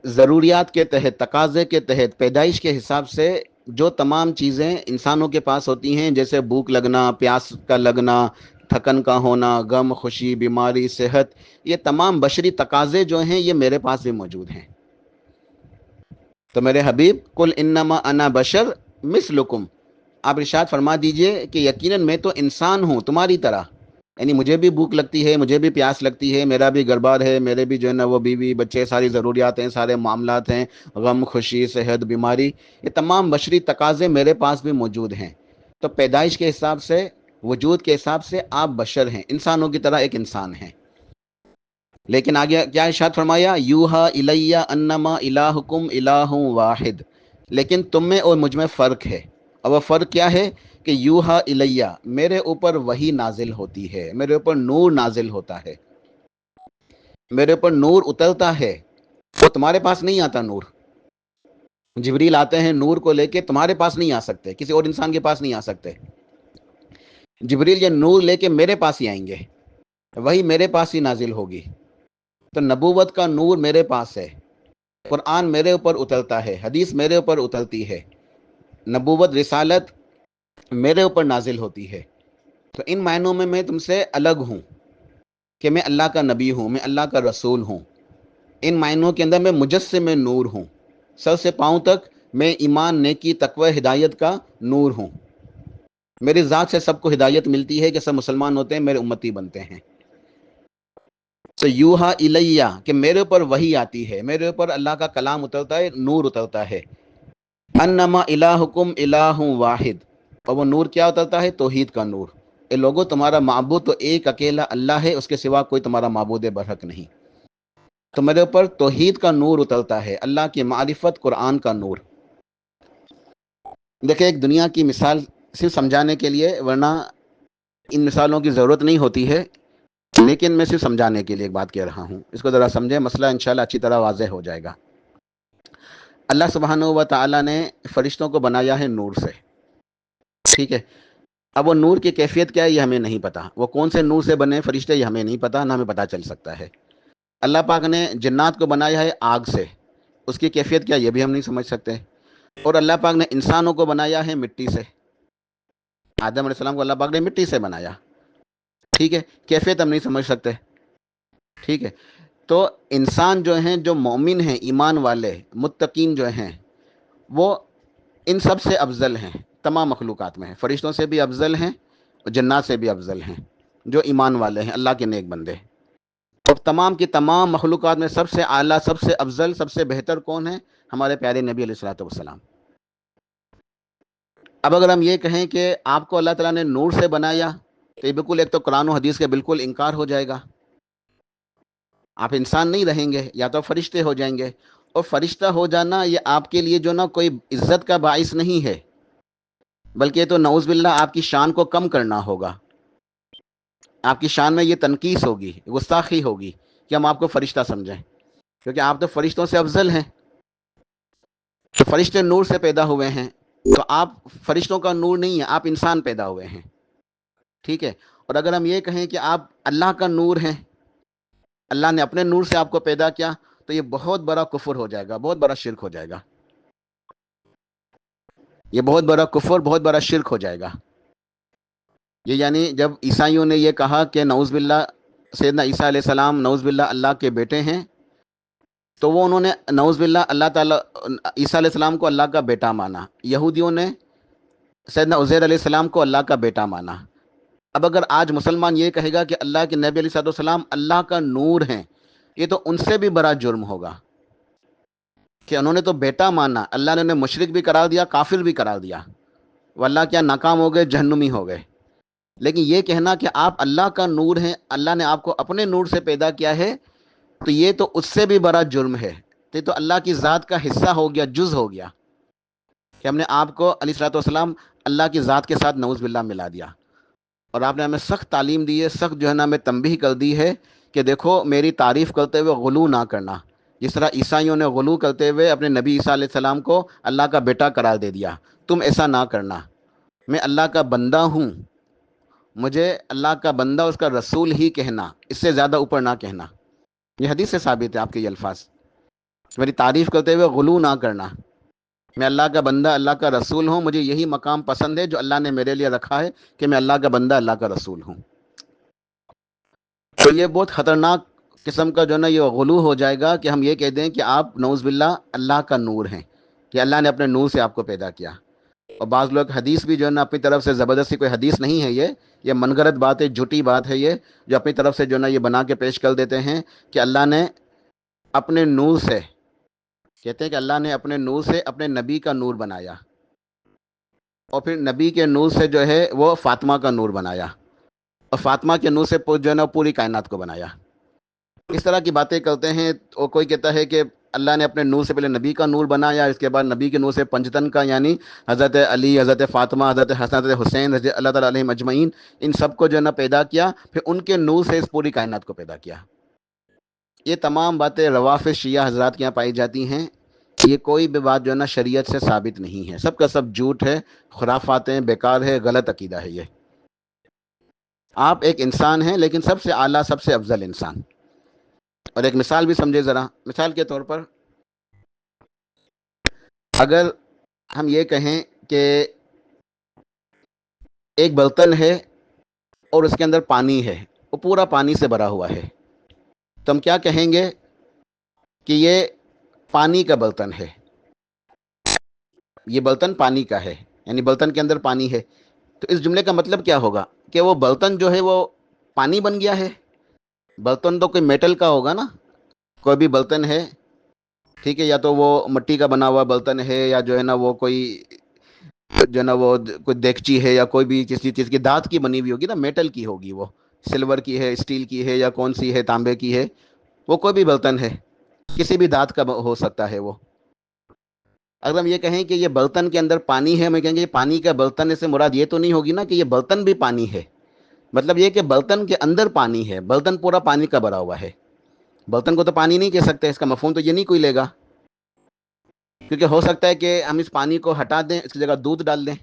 ضروریات کے تحت، تقاضے کے تحت، پیدائش کے حساب سے جو تمام چیزیں انسانوں کے پاس ہوتی ہیں، جیسے بھوک لگنا، پیاس کا لگنا، تھکن کا ہونا، غم، خوشی، بیماری، صحت، یہ تمام بشری تقاضے جو ہیں یہ میرے پاس بھی موجود ہیں۔ تو میرے حبیب قل انما انا بشر مثلکم، آپ ارشاد فرما دیجئے کہ یقیناً میں تو انسان ہوں تمہاری طرح، یعنی مجھے بھی بھوک لگتی ہے، مجھے بھی پیاس لگتی ہے، میرا بھی گھر بار ہے، میرے بھی جو ہے نا وہ بیوی بچے، ساری ضروریات ہیں، سارے معاملات ہیں، غم، خوشی، صحت، بیماری، یہ تمام بشری تقاضے میرے پاس بھی موجود ہیں۔ تو پیدائش کے حساب سے، وجود کے حساب سے آپ بشر ہیں، انسانوں کی طرح ایک انسان ہیں۔ لیکن آگے کیا ارشاد فرمایا، یوہا الیہ انما الہکم الہ واحد، لیکن تم میں اور مجھ میں فرق ہے، اور وہ فرق کیا ہے کہ یوہا الیہ، میرے اوپر وحی نازل ہوتی ہے، میرے اوپر نور نازل ہوتا ہے، میرے اوپر نور اترتا ہے، وہ تمہارے پاس نہیں آتا نور۔ جبریل آتے ہیں نور کو لے کے، تمہارے پاس نہیں آ سکتے، کسی اور انسان کے پاس نہیں آ سکتے، جبریل یہ نور لے کے میرے پاس ہی آئیں گے، وہی میرے پاس ہی نازل ہوگی۔ تو نبوت کا نور میرے پاس ہے، قرآن میرے اوپر اترتا ہے، حدیث میرے اوپر اترتی ہے، نبوت رسالت میرے اوپر نازل ہوتی ہے۔ تو ان معنوں میں تم سے الگ ہوں کہ میں اللہ کا نبی ہوں، میں اللہ کا رسول ہوں۔ ان معنوں کے اندر میں مجسم نور ہوں، سر سے پاؤں تک میں ایمان، نیکی، تقوی، ہدایت کا نور ہوں۔ میری ذات سے سب کو ہدایت ملتی ہے کہ سب مسلمان ہوتے ہیں، میرے امتی بنتے ہیں۔ تو یوہا الیہ کہ میرے اوپر وحی آتی ہے، میرے اوپر اللہ کا کلام اترتا ہے، نور اترتا ہے، انما الہکم الہ واحد، اور وہ نور کیا اترتا ہے؟ توحید کا نور۔ اے لوگو، تمہارا معبود تو ایک اکیلا اللہ ہے، اس کے سوا کوئی تمہارا معبود برحق نہیں۔ تو میرے اوپر توحید کا نور اترتا ہے، اللہ کی معرفت، قرآن کا نور۔ دیکھیں، ایک دنیا کی مثال صرف سمجھانے کے لیے، ورنہ ان مثالوں کی ضرورت نہیں ہوتی ہے، لیکن میں صرف سمجھانے کے لیے ایک بات کہہ رہا ہوں، اس کو ذرا سمجھیں، مسئلہ انشاءاللہ اچھی طرح واضح ہو جائے گا۔ اللہ سبحانہ و تعالیٰ نے فرشتوں کو بنایا ہے نور سے، ٹھیک ہے؟ اب وہ نور کی کیفیت کیا ہے یہ ہمیں نہیں پتا، وہ کون سے نور سے بنے فرشتے یہ ہمیں نہیں پتا، نہ ہمیں پتا چل سکتا ہے۔ اللہ پاک نے جنات کو بنایا ہے آگ سے، اس کی کیفیت کیا یہ بھی ہم نہیں سمجھ سکتے۔ اور اللہ پاک نے انسانوں کو بنایا ہے مٹی سے، آدم علیہ السلام کو اللہ پاک نے مٹی سے بنایا، ٹھیک ہے؟ کیفیت ہم نہیں سمجھ سکتے، ٹھیک ہے؟ تو انسان جو ہیں، جو مومن ہیں، ایمان والے متقین جو ہیں، وہ ان سب سے افضل ہیں، تمام مخلوقات میں، فرشتوں سے بھی افضل ہیں، اور جنات سے بھی افضل ہیں، جو ایمان والے ہیں، اللہ کے نیک بندے۔ اور تمام کی تمام مخلوقات میں سب سے اعلیٰ، سب سے افضل، سب سے بہتر کون ہے؟ ہمارے پیارے نبی علیہ الصلوۃ والسلام۔ اب اگر ہم یہ کہیں کہ آپ کو اللہ تعالیٰ نے نور سے بنایا، تو یہ بالکل ایک تو قرآن و حدیث کا بالکل انکار ہو جائے گا، آپ انسان نہیں رہیں گے، یا تو فرشتے ہو جائیں گے، اور فرشتہ ہو جانا یہ آپ کے لیے جو نا کوئی عزت کا باعث نہیں ہے، بلکہ تو نعوذ باللہ آپ کی شان کو کم کرنا ہوگا، آپ کی شان میں یہ تنقیص ہوگی، گستاخی ہوگی کہ ہم آپ کو فرشتہ سمجھیں، کیونکہ آپ تو فرشتوں سے افضل ہیں، تو فرشتے نور سے پیدا ہوئے ہیں، تو آپ فرشتوں کا نور نہیں ہے، آپ انسان پیدا ہوئے ہیں، ٹھیک ہے؟ اور اگر ہم یہ کہیں کہ آپ اللہ کا نور ہیں، اللہ نے اپنے نور سے آپ کو پیدا کیا، تو یہ بہت بڑا کفر ہو جائے گا، بہت بڑا شرک ہو جائے گا، یہ بہت بڑا کفر، بہت بڑا شرک ہو جائے گا۔ یہ یعنی جب عیسائیوں نے یہ کہا کہ نعوذ باللہ سیدنا عیسیٰ علیہ السلام نعوذ باللہ اللہ کے بیٹے ہیں، تو وہ انہوں نے نعوذ باللہ اللہ تعالیٰ عیسیٰ علیہ السلام کو اللہ کا بیٹا مانا، یہودیوں نے سیدنا عزیر علیہ السلام کو اللہ کا بیٹا مانا۔ اب اگر آج مسلمان یہ کہے گا کہ اللہ کے نبی علیہ السلام اللہ کا نور ہیں، یہ تو ان سے بھی بڑا جرم ہوگا کہ انہوں نے تو بیٹا مانا، اللہ نے انہیں مشرک بھی قرار دیا، کافر بھی قرار دیا، وہ اللہ کیا ناکام ہو گئے، جہنمی ہو گئے۔ لیکن یہ کہنا کہ آپ اللہ کا نور ہیں، اللہ نے آپ کو اپنے نور سے پیدا کیا ہے، تو یہ تو اس سے بھی بڑا جرم ہے، یہ تو اللہ کی ذات کا حصہ ہو گیا، جز ہو گیا، کہ ہم نے آپ کو علیہ الصلوۃ والسلام اللہ کی ذات کے ساتھ نعوذ باللہ ملا دیا۔ اور آپ نے ہمیں سخت تعلیم دی ہے، سخت جو ہے نا ہمیں تنبیہ کر دی ہے کہ دیکھو میری تعریف کرتے ہوئے غلو نہ کرنا، جس طرح عیسائیوں نے غلو کرتے ہوئے اپنے نبی عیسیٰ علیہ السلام کو اللہ کا بیٹا قرار دے دیا، تم ایسا نہ کرنا، میں اللہ کا بندہ ہوں، مجھے اللہ کا بندہ اس کا رسول ہی کہنا، اس سے زیادہ اوپر نہ کہنا۔ یہ حدیث سے ثابت ہے آپ کے یہ الفاظ، میری تعریف کرتے ہوئے غلو نہ کرنا، میں اللہ کا بندہ، اللہ کا رسول ہوں، مجھے یہی مقام پسند ہے جو اللہ نے میرے لیے رکھا ہے کہ میں اللہ کا بندہ، اللہ کا رسول ہوں۔ تو یہ بہت خطرناک قسم کا جو ہے نا یہ غلو ہو جائے گا کہ ہم یہ کہہ دیں کہ آپ نعوذ باللہ اللہ کا نور ہیں، کہ اللہ نے اپنے نور سے آپ کو پیدا کیا۔ اور بعض لوگ حدیث بھی جو ہے نا اپنی طرف سے زبردستی، کوئی حدیث نہیں ہے یہ من گھڑت بات ہے، جھوٹی بات ہے یہ، جو اپنی طرف سے جو ہے نا یہ بنا کے پیش کر دیتے ہیں کہ اللہ نے اپنے نور سے، کہتے ہیں کہ اللہ نے اپنے نور سے اپنے نبی کا نور بنایا، اور پھر نبی کے نور سے جو ہے وہ فاطمہ کا نور بنایا، اور فاطمہ کے نور سے جو ہے نا پوری کائنات کو بنایا۔ اس طرح کی باتیں کرتے ہیں. اور کوئی کہتا ہے کہ اللہ نے اپنے نور سے پہلے نبی کا نور بنایا، اس کے بعد نبی کے نور سے پنجتن کا، یعنی حضرت علی، حضرت فاطمہ، حضرت حسن، حضرت حسین، حضرت اللہ تعالیٰ علیہ مجمعین، ان سب کو جو ہے نا پیدا کیا، پھر ان کے نور سے اس پوری کائنات کو پیدا کیا. یہ تمام باتیں روافض شیعہ حضرات کے یہاں پائی جاتی ہیں. یہ کوئی بھی بات جو ہے نا شریعت سے ثابت نہیں ہے، سب کا سب جھوٹ ہے، خرافات ہیں، بیکار ہے، غلط عقیدہ ہے یہ. آپ ایک انسان ہیں، لیکن سب سے اعلیٰ، سب سے افضل انسان. اور ایک مثال بھی سمجھے ذرا. مثال کے طور پر اگر ہم یہ کہیں کہ ایک برتن ہے اور اس کے اندر پانی ہے، وہ پورا پانی سے بھرا ہوا ہے، تو ہم کیا کہیں گے کہ یہ پانی کا برتن ہے، یہ برتن پانی کا ہے، یعنی برتن کے اندر پانی ہے. تو اس جملے کا مطلب کیا ہوگا کہ وہ برتن جو ہے وہ پانی بن گیا ہے. برتن تو کوئی میٹل کا ہوگا نا. کوئی بھی برتن ہے، ٹھیک ہے، یا تو وہ مٹی کا بنا ہوا برتن ہے، یا جو ہے نا وہ کوئی جو ہے نا وہ کوئی دیگچی ہے، یا کوئی بھی کسی چیز کی دھات کی بنی ہوئی ہوگی نا، میٹل کی ہوگی، وہ سلور کی ہے، اسٹیل کی ہے، یا کون سی ہے، تانبے کی ہے. وہ کوئی بھی برتن ہے، کسی بھی دھات کا ہو سکتا ہے وہ. اگر ہم یہ کہیں کہ یہ برتن کے اندر پانی ہے، ہمیں کہیں گے یہ پانی کا برتن، سے مراد یہ تو نہیں ہوگی نا کہ یہ برتن بھی پانی ہے. مطلب یہ کہ برتن کے اندر پانی ہے، برتن پورا پانی کا بھرا ہوا ہے. برتن کو تو پانی نہیں کہہ سکتے، اس کا مفہوم تو یہ نہیں کوئی لے گا. کیونکہ ہو سکتا ہے کہ ہم اس پانی کو ہٹا دیں، اس کی جگہ دودھ ڈال دیں.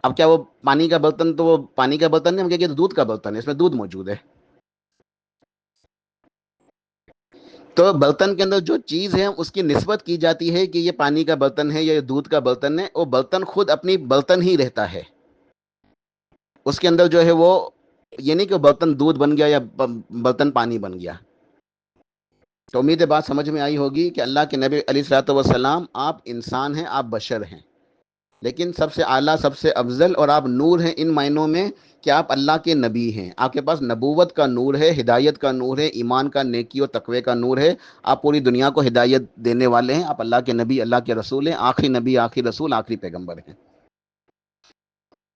اب کیا وہ پانی کا برتن، تو وہ پانی کا برتن نہیں، ہم کہیں گے دودھ کا برتن ہے، اس میں دودھ موجود ہے. تو برتن کے اندر جو چیز ہے اس کی نسبت کی جاتی ہے کہ یہ پانی کا برتن ہے یا یہ دودھ کا برتن ہے. وہ برتن خود اپنی برتن ہی رہتا ہے. اس کے اندر جو ہے وہ یہ نہیں کہ برتن دودھ بن گیا یا برتن پانی بن گیا. تو امید ہے بات سمجھ میں آئی ہوگی کہ اللہ کے نبی علیہ الصلوۃ والسلام، آپ انسان ہیں، آپ بشر ہیں، لیکن سب سے اعلیٰ، سب سے افضل، اور آپ نور ہیں ان معنوں میں کہ آپ اللہ کے نبی ہیں. آپ کے پاس نبوت کا نور ہے، ہدایت کا نور ہے، ایمان کا، نیکی اور تقوی کا نور ہے. آپ پوری دنیا کو ہدایت دینے والے ہیں. آپ اللہ کے نبی، اللہ کے رسول ہیں، آخری نبی، آخری رسول، آخری پیغمبر ہیں.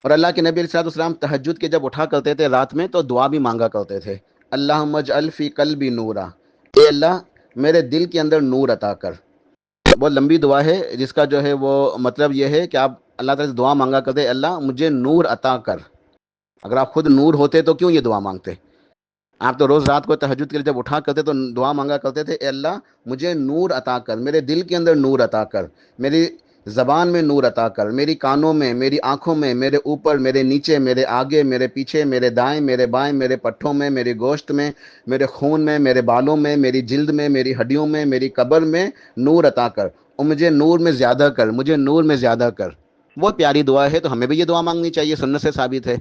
اور اللہ کے نبی علیہ الصلوۃ والسلام تہجد کے جب اٹھا کرتے تھے رات میں، تو دعا بھی مانگا کرتے تھے. اللہم اجعل فی قلبی نورا، اے اللہ میرے دل کے اندر نور عطا کر. بہت لمبی دعا ہے، جس کا جو ہے وہ مطلب یہ ہے کہ آپ اللہ تعالیٰ سے دعا مانگا کرتے، اللہ مجھے نور عطا کر. اگر آپ خود نور ہوتے تو کیوں یہ دعا مانگتے؟ آپ تو روز رات کو تہجد کے لیے جب اٹھا کرتے تو دعا مانگا کرتے تھے، اے اللہ مجھے نور عطا کر، میرے دل کے اندر نور عطا کر، میری زبان میں نور عطا کر، میری کانوں میں، میری آنکھوں میں، میرے اوپر، میرے نیچے، میرے آگے، میرے پیچھے، میرے دائیں، میرے بائیں، میرے پٹھوں میں، میرے گوشت میں، میرے خون میں، میرے بالوں میں، میری جلد میں، میری ہڈیوں میں، میری قبر میں نور عطا کر. اور مجھے نور میں زیادہ کر، مجھے نور میں زیادہ کر. بہت پیاری دعا ہے، تو ہمیں بھی یہ دعا مانگنی چاہیے، سنت سے ثابت ہے.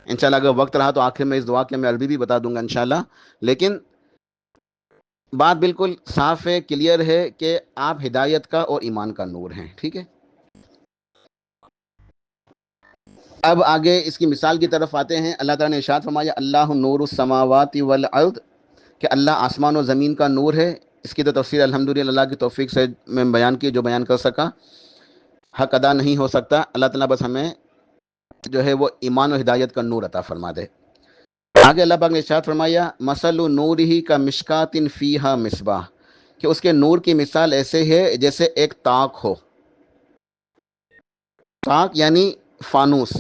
انشاءاللہ اگر وقت رہا تو آخر میں اس دعا کے میں عربی بھی بتا دوں گا انشاءاللہ. لیکن بات بالکل صاف ہے، کلیئر ہے کہ آپ ہدایت کا اور ایمان کا نور ہیں. ٹھیک ہے، اب آگے اس کی مثال کی طرف آتے ہیں. اللہ تعالیٰ نے ارشاد فرمایا اللہ نور السماوات والارض، کہ اللہ آسمان و زمین کا نور ہے. اس کی تو تفسیر الحمدللہ اللہ کی توفیق سے میں بیان کی جو بیان کر سکا. حق ادا نہیں ہو سکتا. اللہ تعالیٰ بس ہمیں جو ہے وہ ایمان و ہدایت کا نور عطا فرما دے. آگے اللہ پاک نے ارشاد فرمایا مثل نور ہی کا مشکات فیہا مصباح، کہ اس کے نور کی مثال ایسے ہے جیسے ایک تاک ہو. تاک یعنی فانوس،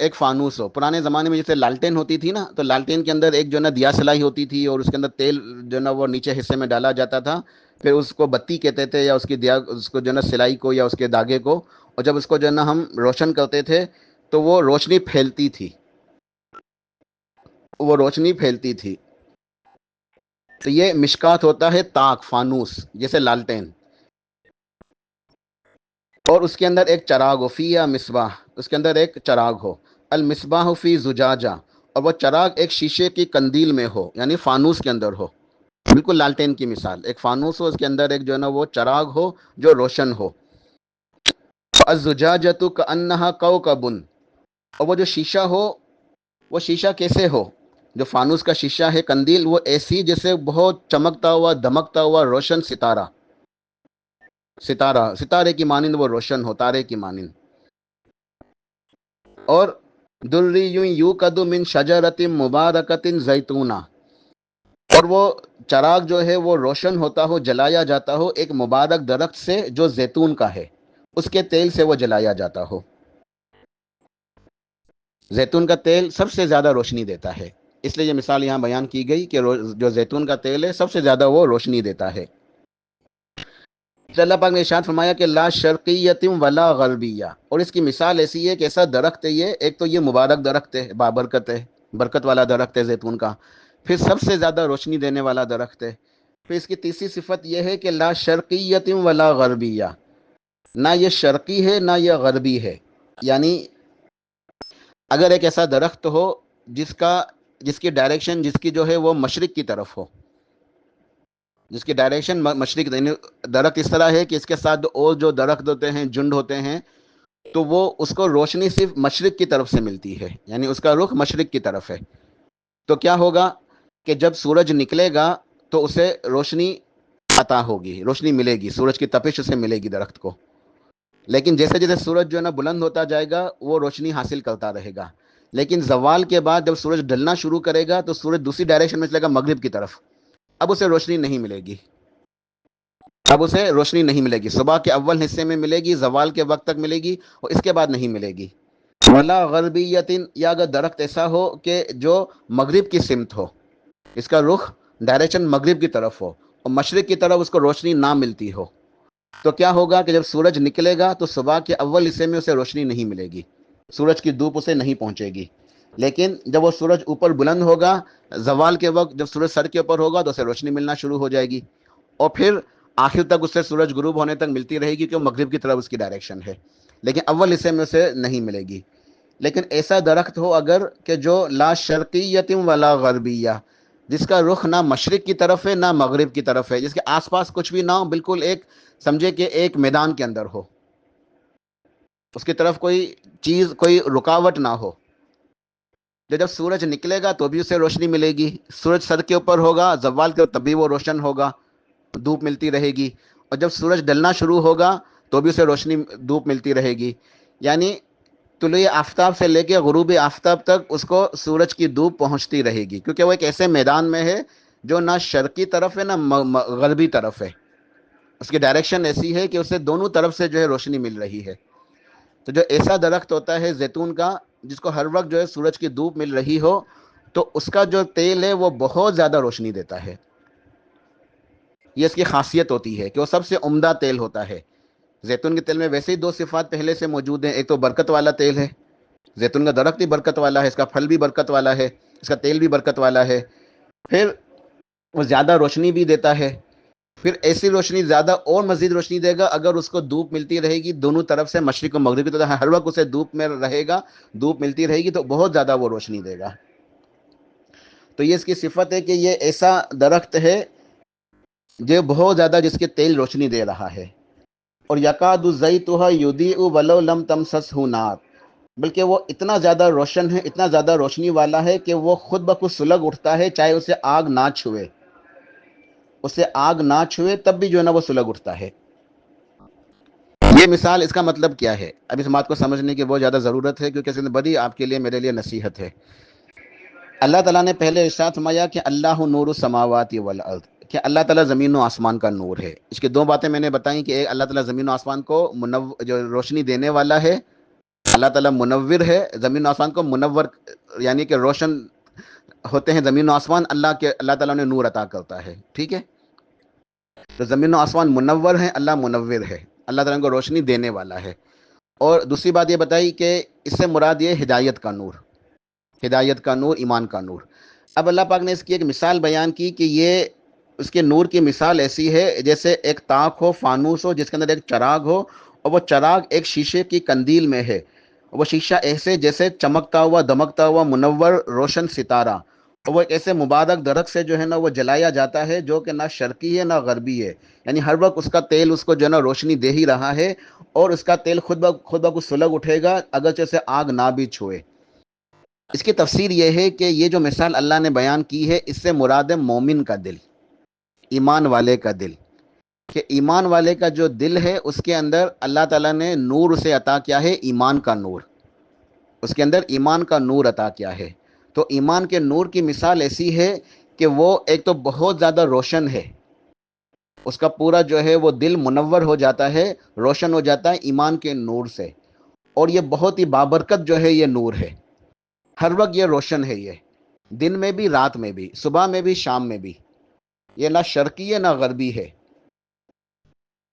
ایک فانوس ہو. پرانے زمانے میں جیسے لالٹین ہوتی تھی نا، تو لالٹین کے اندر ایک جو ہے نا دیا سلائی ہوتی تھی، اور اس کے اندر تیل جو ہے نا وہ نیچے حصے میں ڈالا جاتا تھا. پھر اس کو بتی کہتے تھے، یا اس کی دیا، اس کو جو ہے نا سلائی کو یا اس کے داغے کو. اور جب اس کو جو ہے نا ہم روشن کرتے تھے تو وہ روشنی پھیلتی تھی، وہ روشنی پھیلتی تھی. تو یہ مشکات ہوتا ہے تاک، فانوس، جیسے لالٹین. اور اس کے اندر ایک چراغ ہو، فیہا مصباح، اس کے اندر ایک چراغ ہو. المصباح فی زجاجہ، اور وہ چراغ ایک شیشے کی قندیل میں ہو، یعنی فانوس کے اندر ہو. بالکل لالٹین کی مثال، ایک فانوس ہو، اس کے اندر ایک جو ہے نا وہ چراغ ہو جو روشن ہو. الزجاجۃ کأنہا کوکب، اور وہ جو شیشہ ہو، وہ شیشہ کیسے ہو؟ جو فانوس کا شیشہ ہے، قندیل، وہ ایسی جیسے بہت چمکتا ہوا، دمکتا ہوا روشن ستارہ. ستارہ، ستارے کی مانند وہ روشن ہو، تارے کی مانند. اور دری یوقد من شجرۃ مبارکۃ زیتونہ، اور وہ چراغ جو ہے وہ روشن ہوتا ہو، جلایا جاتا ہو ایک مبارک درخت سے جو زیتون کا ہے، اس کے تیل سے وہ جلایا جاتا ہو۔ زیتون کا تیل سب سے زیادہ روشنی دیتا ہے، اس لیے یہ مثال یہاں بیان کی گئی کہ جو زیتون کا تیل ہے سب سے زیادہ وہ روشنی دیتا ہے۔ اللہ پاک نے ارشاد فرمایا کہ لا شرقیت ولا غربیہ، اور اس کی مثال ایسی ہے کہ ایسا درخت ہے یہ، ایک تو یہ مبارک درخت ہے، بابرکت ہے، برکت والا درخت ہے زیتون کا، پھر سب سے زیادہ روشنی دینے والا درخت ہے، پھر اس کی تیسری صفت یہ ہے کہ لا شرقیت ولا غربیہ، نہ یہ شرقی ہے نہ یہ غربی ہے، یعنی اگر ایک ایسا درخت ہو جس کی ڈائریکشن، جس کی جو ہے وہ مشرق کی طرف ہو، جس کی ڈائریکشن مشرق، درخت اس طرح ہے کہ اس کے ساتھ اور جو درخت ہوتے ہیں، جھنڈ ہوتے ہیں، تو وہ اس کو روشنی صرف مشرق کی طرف سے ملتی ہے، یعنی اس کا رخ مشرق کی طرف ہے، تو کیا ہوگا کہ جب سورج نکلے گا تو اسے روشنی عطا ہوگی، روشنی ملے گی، سورج کی تپش اسے ملے گی درخت کو، لیکن جیسے جیسے سورج جو ہے نا بلند ہوتا جائے گا وہ روشنی حاصل کرتا رہے گا، لیکن زوال کے بعد جب سورج ڈھلنا شروع کرے گا تو سورج دوسری ڈائریکشن میں چلے گا، مغرب کی طرف، اب اسے روشنی نہیں ملے گی، اب اسے روشنی نہیں ملے گی، صبح کے اول حصے میں ملے گی، زوال کے وقت تک ملے گی، اور اس کے بعد نہیں ملے گی۔ ولا غربیتن، یا اگر درخت ایسا ہو کہ جو مغرب کی سمت ہو، اس کا رخ ڈائریکشن مغرب کی طرف ہو اور مشرق کی طرف اس کو روشنی نہ ملتی ہو، تو کیا ہوگا کہ جب سورج نکلے گا تو صبح کے اول حصے میں اسے روشنی نہیں ملے گی، سورج کی دھوپ اسے نہیں پہنچے گی، لیکن جب وہ سورج اوپر بلند ہوگا، زوال کے وقت جب سورج سر کے اوپر ہوگا تو اسے روشنی ملنا شروع ہو جائے گی، اور پھر آخر تک اسے سورج غروب ہونے تک ملتی رہے گی کہ وہ مغرب کی طرف اس کی ڈائریکشن ہے، لیکن اول حصے میں اسے نہیں ملے گی۔ لیکن ایسا درخت ہو اگر کہ جو لا شرقیت ولا غربیہ، جس کا رخ نہ مشرق کی طرف ہے نہ مغرب کی طرف ہے، جس کے آس پاس کچھ بھی نہ ہو، بالکل ایک سمجھے کہ ایک میدان کے اندر ہو، اس کی طرف کوئی چیز، کوئی رکاوٹ نہ ہو، جب سورج نکلے گا تو بھی اسے روشنی ملے گی، سورج سر کے اوپر ہوگا زوال کے تب بھی وہ روشن ہوگا، دھوپ ملتی رہے گی، اور جب سورج ڈلنا شروع ہوگا تو بھی اسے روشنی، دھوپ ملتی رہے گی، یعنی طلوع آفتاب سے لے کے غروب آفتاب تک اس کو سورج کی دھوپ پہنچتی رہے گی، کیونکہ وہ ایک ایسے میدان میں ہے جو نہ شرقی طرف ہے نہ غربی طرف ہے، اس کی ڈائریکشن ایسی ہے کہ اسے دونوں طرف سے جو ہے روشنی مل رہی ہے۔ تو جو ایسا درخت ہوتا ہے زیتون کا، جس کو ہر وقت جو ہے سورج کی دھوپ مل رہی ہو، تو اس کا جو تیل ہے وہ بہت زیادہ روشنی دیتا ہے، یہ اس کی خاصیت ہوتی ہے کہ وہ سب سے عمدہ تیل ہوتا ہے۔ زیتون کے تیل میں ویسے ہی دو صفات پہلے سے موجود ہیں، ایک تو برکت والا تیل ہے، زیتون کا درخت بھی برکت والا ہے، اس کا پھل بھی برکت والا ہے، اس کا تیل بھی برکت والا ہے، پھر وہ زیادہ روشنی بھی دیتا ہے، پھر ایسی روشنی زیادہ اور مزید روشنی دے گا اگر اس کو دھوپ ملتی رہے گی دونوں طرف سے، مشرق و مغرب کی طرف، ہر وقت اسے دھوپ میں رہے گا، دھوپ ملتی رہے گی تو بہت زیادہ وہ روشنی دے گا۔ تو یہ اس کی صفت ہے کہ یہ ایسا درخت ہے جو بہت زیادہ، جس کے تیل روشنی دے رہا ہے، اور یکاد زیتها یضیء ولو لم تمسسہ نار، بلکہ وہ اتنا زیادہ روشن ہے، اتنا زیادہ روشنی والا ہے کہ وہ خود بخود سلگ اٹھتا ہے، چاہے اسے آگ نہ چھوئے، اسے آگ نہ چھوئے تب بھی جو ہے نا وہ سلگ اٹھتا ہے۔ یہ مثال، اس کا مطلب کیا ہے؟ اب اس بات کو سمجھنے کی بہت زیادہ ضرورت ہے، کیونکہ اس میں بڑی آپ کے لیے، میرے لیے نصیحت ہے۔ اللہ تعالیٰ نے پہلے ارشاد فرمایا کہ اللہ نور السماوات والارض، کہ اللہ تعالیٰ زمین و آسمان کا نور ہے۔ اس کی دو باتیں میں نے بتائیں کہ ایک، اللہ تعالیٰ زمین و آسمان کو جو روشنی دینے والا ہے، اللہ تعالیٰ منور ہے، زمین و آسمان کو منور، یعنی کہ روشن ہوتے ہیں زمین و آسمان، اللہ تعالیٰ نے نور عطا کرتا ہے، ٹھیک ہے؟ تو زمین و آسمان منور ہیں، اللہ منور ہے، اللہ تعالیٰ کو روشنی دینے والا ہے۔ اور دوسری بات یہ بتائی کہ اس سے مراد یہ ہدایت کا نور، ہدایت کا نور، ایمان کا نور۔ اب اللہ پاک نے اس کی ایک مثال بیان کی کہ یہ، اس کے نور کی مثال ایسی ہے جیسے ایک تاک ہو، فانوس ہو، جس کے اندر ایک چراغ ہو، اور وہ چراغ ایک شیشے کی قندیل میں ہے، وہ شیشہ ایسے جیسے چمکتا ہوا، دمکتا ہوا، منور روشن ستارہ، اور وہ ایک ایسے مبارک درخت سے جو ہے نا وہ جلایا جاتا ہے جو کہ نہ شرقی ہے نہ غربی ہے، یعنی ہر وقت اس کا تیل اس کو جو ہے نا روشنی دے ہی رہا ہے، اور اس کا تیل خود بخود سلگ اٹھے گا اگرچہ اسے آگ نہ بھی چھوئے۔ اس کی تفسیر یہ ہے کہ یہ جو مثال اللہ نے بیان کی ہے، اس سے مراد ہے مومن کا دل، ایمان والے کا دل، کہ ایمان والے کا جو دل ہے اس کے اندر اللہ تعالیٰ نے نور اسے عطا کیا ہے، ایمان کا نور، اس کے اندر ایمان کا نور عطا کیا ہے۔ تو ایمان کے نور کی مثال ایسی ہے کہ وہ ایک تو بہت زیادہ روشن ہے، اس کا پورا جو ہے وہ دل منور ہو جاتا ہے، روشن ہو جاتا ہے ایمان کے نور سے، اور یہ بہت ہی بابرکت جو ہے یہ نور ہے، ہر وقت یہ روشن ہے، یہ دن میں بھی رات میں بھی، صبح میں بھی شام میں بھی، یہ نہ شرقی ہے نہ غربی ہے۔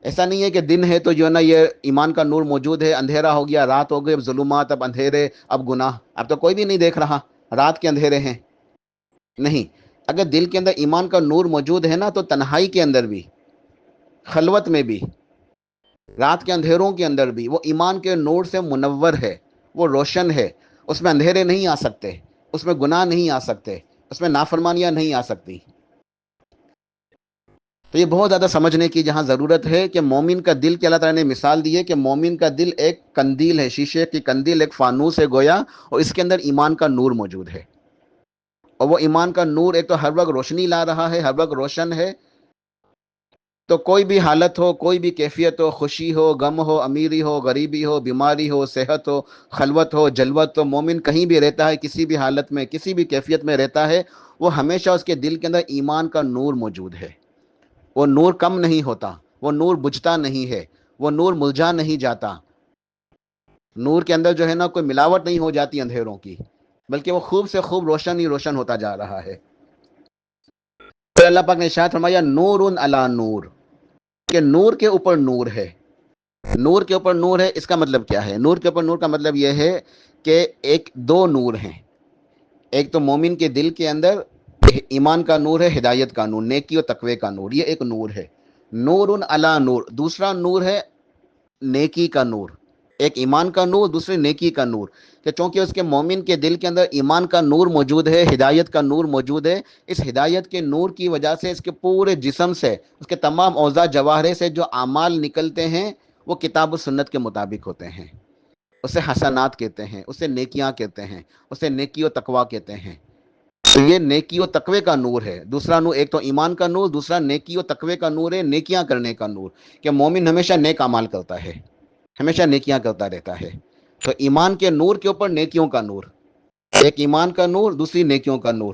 ایسا نہیں ہے کہ دن ہے تو جو ہے نا یہ ایمان کا نور موجود ہے، اندھیرا ہو گیا، رات ہو گئی، اب ظلمات، اب اندھیرے، اب گناہ، اب تو کوئی بھی نہیں دیکھ رہا، رات کے اندھیرے ہیں۔ نہیں، اگر دل کے اندر ایمان کا نور موجود ہے نا تو تنہائی کے اندر بھی، خلوت میں بھی، رات کے اندھیروں کے اندر بھی وہ ایمان کے نور سے منور ہے، وہ روشن ہے، اس میں اندھیرے نہیں آ سکتے، اس میں گناہ نہیں آ سکتے، اس میں نافرمانیاں نہیں آ سکتی۔ تو یہ بہت زیادہ سمجھنے کی جہاں ضرورت ہے کہ مومن کا دل کی اللہ تعالیٰ نے مثال دی ہے کہ مومن کا دل ایک قندیل ہے، شیشے کی قندیل، ایک فانوس ہے گویا، اور اس کے اندر ایمان کا نور موجود ہے، اور وہ ایمان کا نور ایک تو ہر وقت روشنی لا رہا ہے، ہر وقت روشن ہے، تو کوئی بھی حالت ہو، کوئی بھی کیفیت ہو، خوشی ہو، غم ہو، امیری ہو، غریبی ہو، بیماری ہو، صحت ہو، خلوت ہو، جلوت ہو، مومن کہیں بھی رہتا ہے، کسی بھی حالت میں، کسی بھی کیفیت میں رہتا ہے، وہ ہمیشہ اس کے دل کے اندر ایمان کا نور موجود ہے، وہ نور کم نہیں ہوتا، وہ نور بجھتا نہیں ہے، وہ نور ملجا نہیں جاتا، نور کے اندر جو ہے نا کوئی ملاوٹ نہیں ہو جاتی اندھیروں کی، بلکہ وہ خوب سے خوب روشن ہی روشن ہوتا جا رہا ہے۔ پھر اللہ پاک نے ارشاد فرمایا نور علی نور، کہ نور کے اوپر نور ہے، نور کے اوپر نور ہے، اس کا مطلب کیا ہے؟ نور کے اوپر نور کا مطلب یہ ہے کہ ایک دو نور ہیں، ایک تو مومن کے دل کے اندر ایمان کا نور ہے، ہدایت کا نور، نیکی و تقوی کا نور، یہ ایک نور ہے، نور علی نور۔ دوسرا نور ہے نیکی کا نور، ایک ایمان کا نور، دوسرے نیکی کا نور، کہ چونکہ اس کے مومن کے دل کے اندر ایمان کا نور موجود ہے، ہدایت کا نور موجود ہے، اس ہدایت کے نور کی وجہ سے اس کے پورے جسم سے، اس کے تمام اوضاع جواہرے سے جو اعمال نکلتے ہیں وہ کتاب و سنت کے مطابق ہوتے ہیں، اسے حسنات کہتے ہیں، اسے نیکیاں کہتے ہیں، اسے نیکی و تقوی کہتے ہیں۔ تو یہ نیکی و تقوی کا نور ہے، دوسرا نور، ایک تو ایمان کا نور، دوسرا نیکی و تقوی کا نور ہے، نیکیاں کرنے کا نور، کہ مومن ہمیشہ نیک اعمال کرتا ہے، ہمیشہ نیکیاں کرتا رہتا ہے۔ تو ایمان کے نور کے اوپر نیکیوں کا نور، ایک ایمان کا نور، دوسری نیکیوں کا نور۔